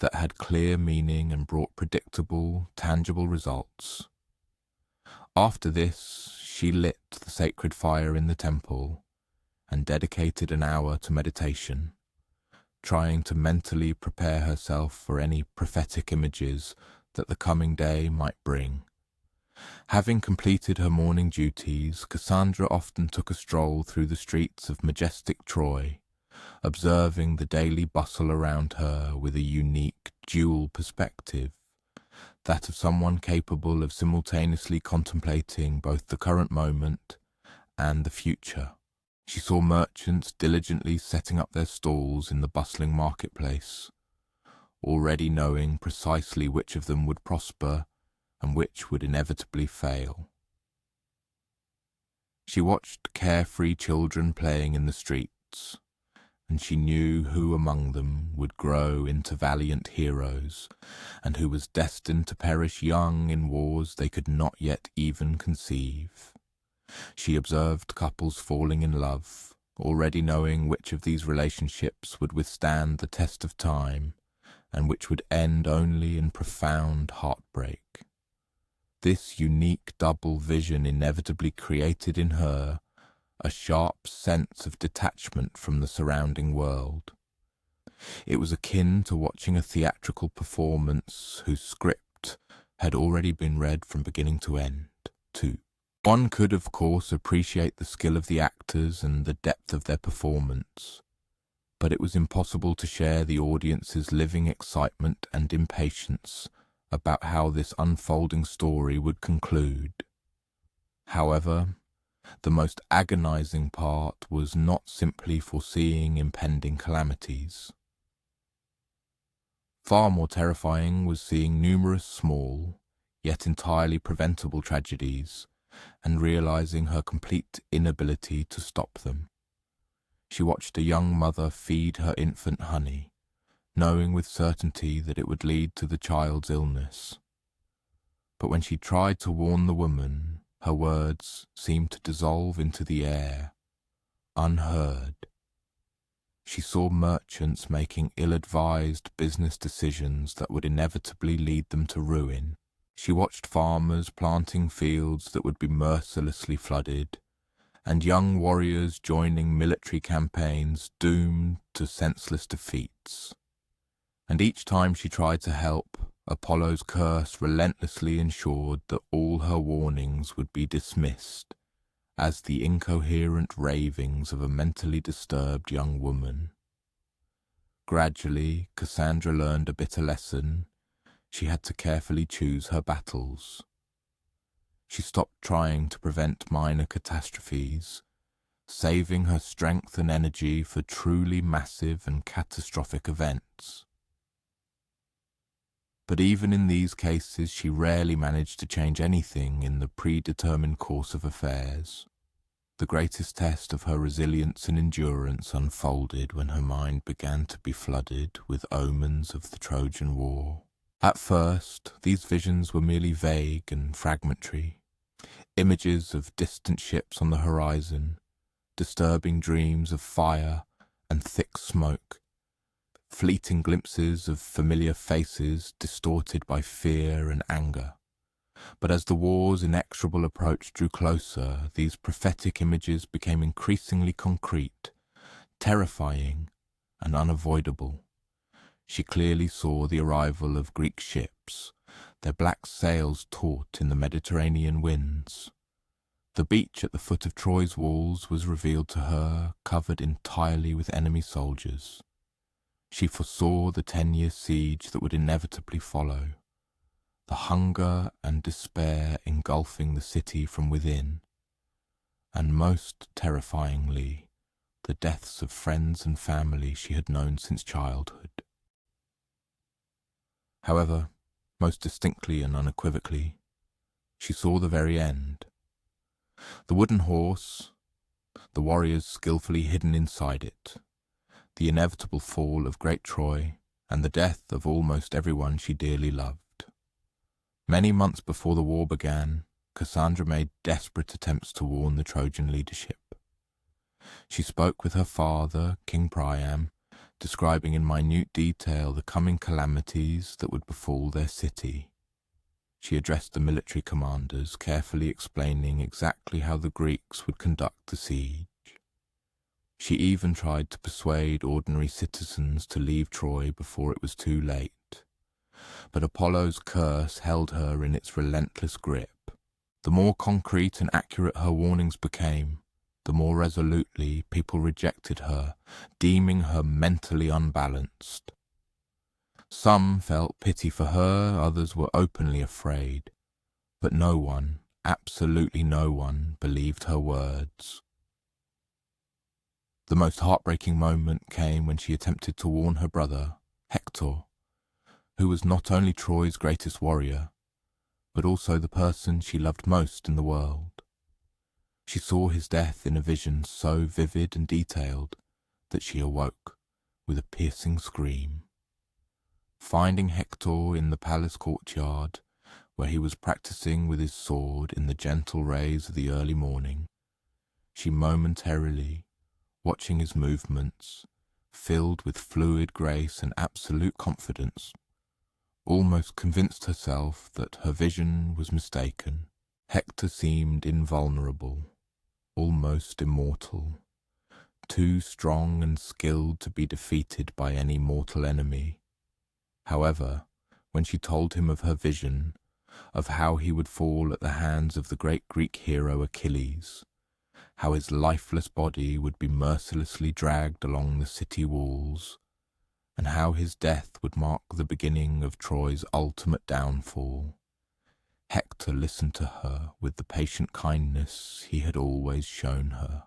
that had clear meaning and brought predictable, tangible results. After this, she lit the sacred fire in the temple and dedicated an hour to meditation, trying to mentally prepare herself for any prophetic images that the coming day might bring. Having completed her morning duties, Cassandra often took a stroll through the streets of majestic Troy, observing the daily bustle around her with a unique dual perspective, that of someone capable of simultaneously contemplating both the current moment and the future. She saw merchants diligently setting up their stalls in the bustling marketplace, already knowing precisely which of them would prosper and which would inevitably fail. She watched carefree children playing in the streets, and she knew who among them would grow into valiant heroes, and who was destined to perish young in wars they could not yet even conceive. She observed couples falling in love, already knowing which of these relationships would withstand the test of time, and which would end only in profound heartbreak. This unique double vision inevitably created in her a sharp sense of detachment from the surrounding world. It was akin to watching a theatrical performance whose script had already been read from beginning to end, too. One could, of course, appreciate the skill of the actors and the depth of their performance, but it was impossible to share the audience's living excitement and impatience about how this unfolding story would conclude. However, the most agonizing part was not simply foreseeing impending calamities. Far more terrifying was seeing numerous small, yet entirely preventable tragedies, and realizing her complete inability to stop them. She watched a young mother feed her infant honey, knowing with certainty that it would lead to the child's illness. But when she tried to warn the woman, her words seemed to dissolve into the air, unheard. She saw merchants making ill-advised business decisions that would inevitably lead them to ruin. She watched farmers planting fields that would be mercilessly flooded, and young warriors joining military campaigns doomed to senseless defeats. And each time she tried to help, Apollo's curse relentlessly ensured that all her warnings would be dismissed as the incoherent ravings of a mentally disturbed young woman. Gradually, Cassandra learned a bitter lesson. She had to carefully choose her battles. She stopped trying to prevent minor catastrophes, saving her strength and energy for truly massive and catastrophic events. But even in these cases, she rarely managed to change anything in the predetermined course of affairs. The greatest test of her resilience and endurance unfolded when her mind began to be flooded with omens of the Trojan War. At first, these visions were merely vague and fragmentary, images of distant ships on the horizon, disturbing dreams of fire and thick smoke, fleeting glimpses of familiar faces distorted by fear and anger. But as the war's inexorable approach drew closer, these prophetic images became increasingly concrete, terrifying, and unavoidable. She clearly saw the arrival of Greek ships, their black sails taut in the Mediterranean winds. The beach at the foot of Troy's walls was revealed to her, covered entirely with enemy soldiers. She foresaw the 10-year siege that would inevitably follow, the hunger and despair engulfing the city from within, and most terrifyingly, the deaths of friends and family she had known since childhood. However, most distinctly and unequivocally, she saw the very end. The wooden horse, the warriors skillfully hidden inside it, the inevitable fall of great Troy, and the death of almost everyone she dearly loved. Many months before the war began, Cassandra made desperate attempts to warn the Trojan leadership. She spoke with her father, King Priam, describing in minute detail the coming calamities that would befall their city. She addressed the military commanders, carefully explaining exactly how the Greeks would conduct the siege. She even tried to persuade ordinary citizens to leave Troy before it was too late. But Apollo's curse held her in its relentless grip. The more concrete and accurate her warnings became, the more resolutely people rejected her, deeming her mentally unbalanced. Some felt pity for her, others were openly afraid, but no one, absolutely no one, believed her words. The most heartbreaking moment came when she attempted to warn her brother, Hector, who was not only Troy's greatest warrior, but also the person she loved most in the world. She saw his death in a vision so vivid and detailed that she awoke with a piercing scream. Finding Hector in the palace courtyard, where he was practicing with his sword in the gentle rays of the early morning, she momentarily, watching his movements, filled with fluid grace and absolute confidence, almost convinced herself that her vision was mistaken. Hector seemed invulnerable, almost immortal, too strong and skilled to be defeated by any mortal enemy. However, when she told him of her vision, of how he would fall at the hands of the great Greek hero Achilles, how his lifeless body would be mercilessly dragged along the city walls, and how his death would mark the beginning of Troy's ultimate downfall, Hector listened to her with the patient kindness he had always shown her.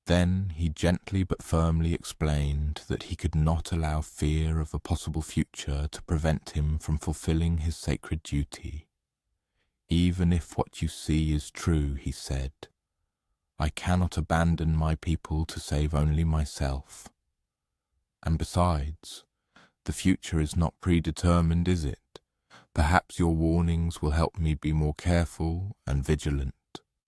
Then he gently but firmly explained that he could not allow fear of a possible future to prevent him from fulfilling his sacred duty. Even if what you see is true, he said, I cannot abandon my people to save only myself. And besides, the future is not predetermined, is it? Perhaps your warnings will help me be more careful and vigilant.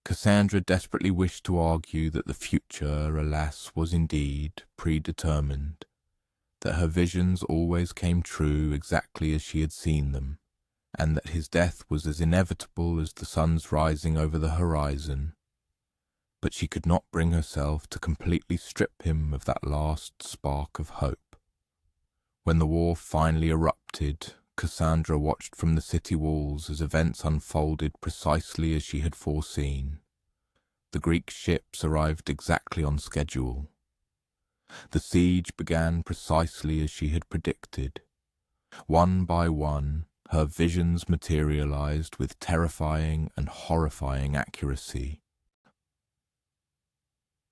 Cassandra desperately wished to argue that the future, alas, was indeed predetermined, that her visions always came true exactly as she had seen them, and that his death was as inevitable as the sun's rising over the horizon. But she could not bring herself to completely strip him of that last spark of hope. When the war finally erupted, Cassandra watched from the city walls as events unfolded precisely as she had foreseen. The Greek ships arrived exactly on schedule. The siege began precisely as she had predicted. One by one, her visions materialized with terrifying and horrifying accuracy.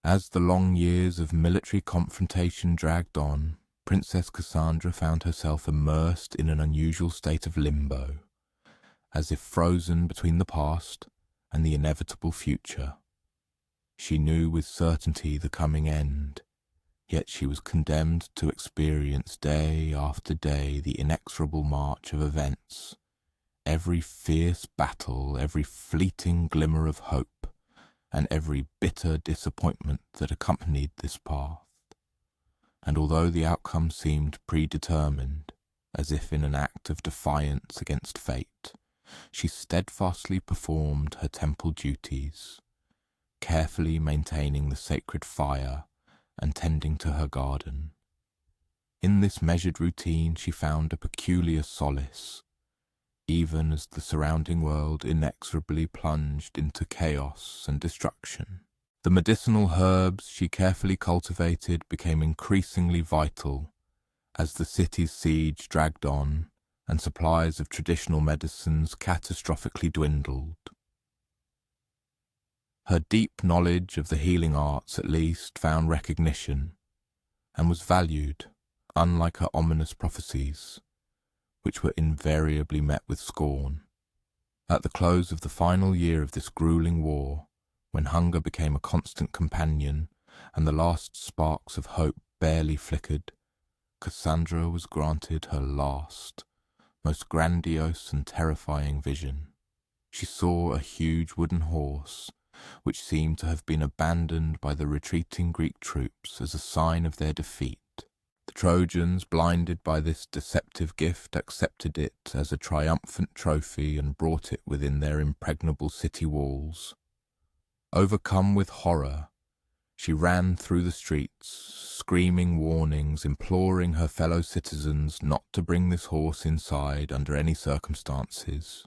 As the long years of military confrontation dragged on, Princess Cassandra found herself immersed in an unusual state of limbo, as if frozen between the past and the inevitable future. She knew with certainty the coming end, yet she was condemned to experience day after day the inexorable march of events, every fierce battle, every fleeting glimmer of hope, and every bitter disappointment that accompanied this path. And although the outcome seemed predetermined, as if in an act of defiance against fate, she steadfastly performed her temple duties, carefully maintaining the sacred fire and tending to her garden. In this measured routine she found a peculiar solace, even as the surrounding world inexorably plunged into chaos and destruction. The medicinal herbs she carefully cultivated became increasingly vital as the city's siege dragged on and supplies of traditional medicines catastrophically dwindled. Her deep knowledge of the healing arts at least found recognition and was valued, unlike her ominous prophecies, which were invariably met with scorn. At the close of the final year of this grueling war, when hunger became a constant companion and the last sparks of hope barely flickered, Cassandra was granted her last, most grandiose and terrifying vision. She saw a huge wooden horse which seemed to have been abandoned by the retreating Greek troops as a sign of their defeat. The Trojans, blinded by this deceptive gift, accepted it as a triumphant trophy and brought it within their impregnable city walls. Overcome with horror, she ran through the streets, screaming warnings, imploring her fellow citizens not to bring this horse inside under any circumstances.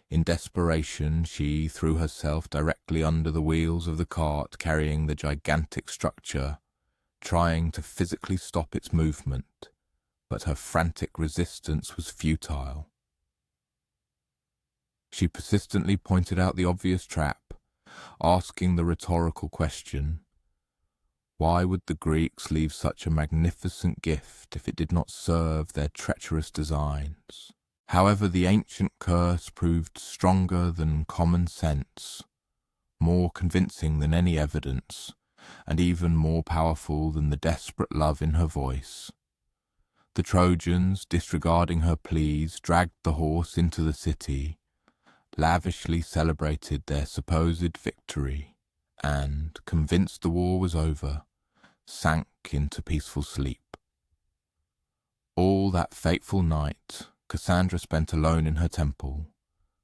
In desperation, she threw herself directly under the wheels of the cart carrying the gigantic structure, trying to physically stop its movement, but her frantic resistance was futile. She persistently pointed out the obvious trap, asking the rhetorical question, why would the Greeks leave such a magnificent gift if it did not serve their treacherous designs? However, the ancient curse proved stronger than common sense, more convincing than any evidence, and even more powerful than the desperate love in her voice. The Trojans, disregarding her pleas, dragged the horse into the city, lavishly celebrated their supposed victory, and, convinced the war was over, sank into peaceful sleep. All that fateful night, Cassandra spent alone in her temple,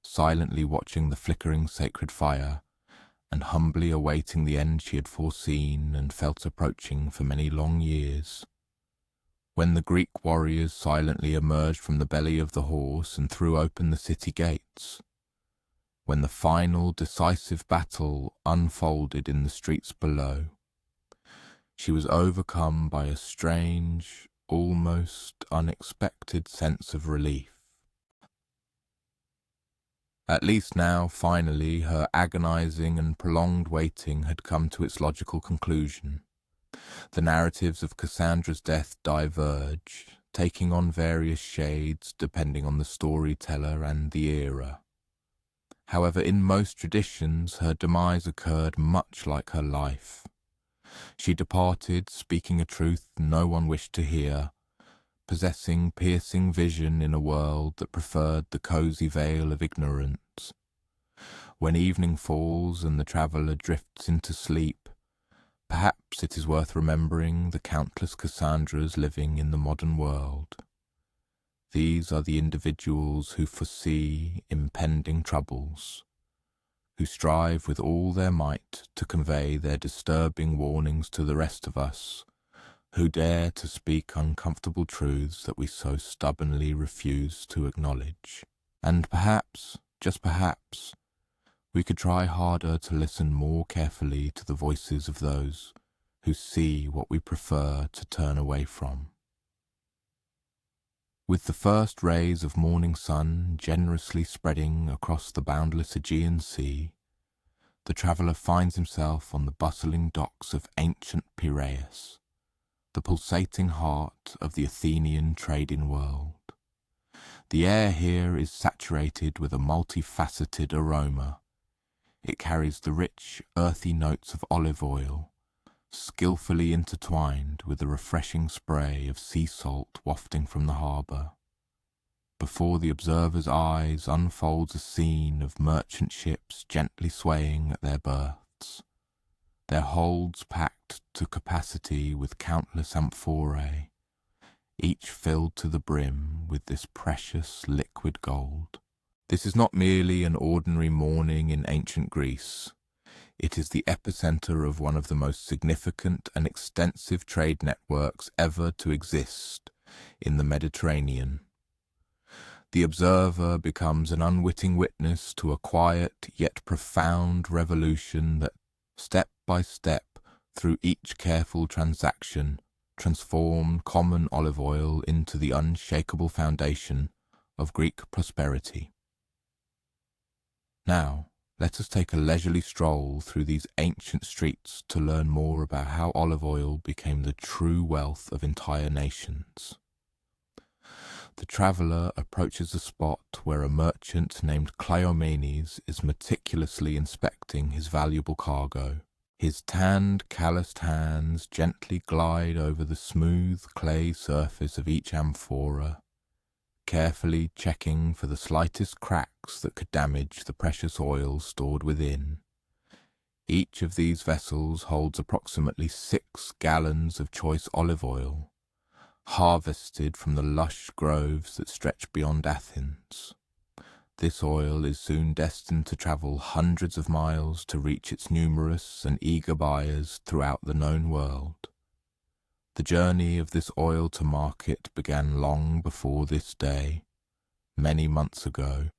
silently watching the flickering sacred fire, and humbly awaiting the end she had foreseen and felt approaching for many long years. When the Greek warriors silently emerged from the belly of the horse and threw open the city gates, when the final decisive battle unfolded in the streets below, she was overcome by a strange, almost unexpected sense of relief. At least now, finally, her agonizing and prolonged waiting had come to its logical conclusion. The narratives of Cassandra's death diverge, taking on various shades depending on the storyteller and the era. However, in most traditions, her demise occurred much like her life. She departed, speaking a truth no one wished to hear, possessing piercing vision in a world that preferred the cosy veil of ignorance. When evening falls and the traveller drifts into sleep, perhaps it is worth remembering the countless Cassandras living in the modern world. These are the individuals who foresee impending troubles, who strive with all their might to convey their disturbing warnings to the rest of us, who dare to speak uncomfortable truths that we so stubbornly refuse to acknowledge. And perhaps, just perhaps, we could try harder to listen more carefully to the voices of those who see what we prefer to turn away from. With the first rays of morning sun generously spreading across the boundless Aegean Sea, the traveller finds himself on the bustling docks of ancient Piraeus, the pulsating heart of the Athenian trading world. The air here is saturated with a multifaceted aroma. It carries the rich, earthy notes of olive oil, skillfully intertwined with the refreshing spray of sea salt wafting from the harbour. Before the observer's eyes unfolds a scene of merchant ships gently swaying at their berths, their holds packed to capacity with countless amphorae, each filled to the brim with this precious liquid gold. This is not merely an ordinary morning in ancient Greece. It is the epicenter of one of the most significant and extensive trade networks ever to exist in the Mediterranean. The observer becomes an unwitting witness to a quiet yet profound revolution that, step by step, through each careful transaction, transformed common olive oil into the unshakable foundation of Greek prosperity. Now, let us take a leisurely stroll through these ancient streets to learn more about how olive oil became the true wealth of entire nations. The traveller approaches a spot where a merchant named Cleomenes is meticulously inspecting his valuable cargo. His tanned, calloused hands gently glide over the smooth clay surface of each amphora, carefully checking for the slightest cracks that could damage the precious oil stored within. Each of these vessels holds approximately 6 gallons of choice olive oil, harvested from the lush groves that stretch beyond Athens. This oil is soon destined to travel hundreds of miles to reach its numerous and eager buyers throughout the known world. The journey of this oil to market began long before this day, many months ago,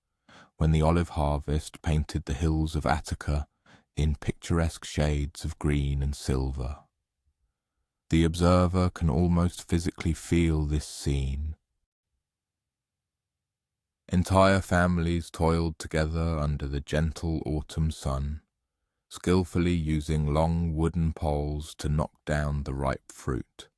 when the olive harvest painted the hills of Attica in picturesque shades of green and silver. The observer can almost physically feel this scene. Entire families toiled together under the gentle autumn sun, skillfully using long wooden poles to knock down the ripe fruit.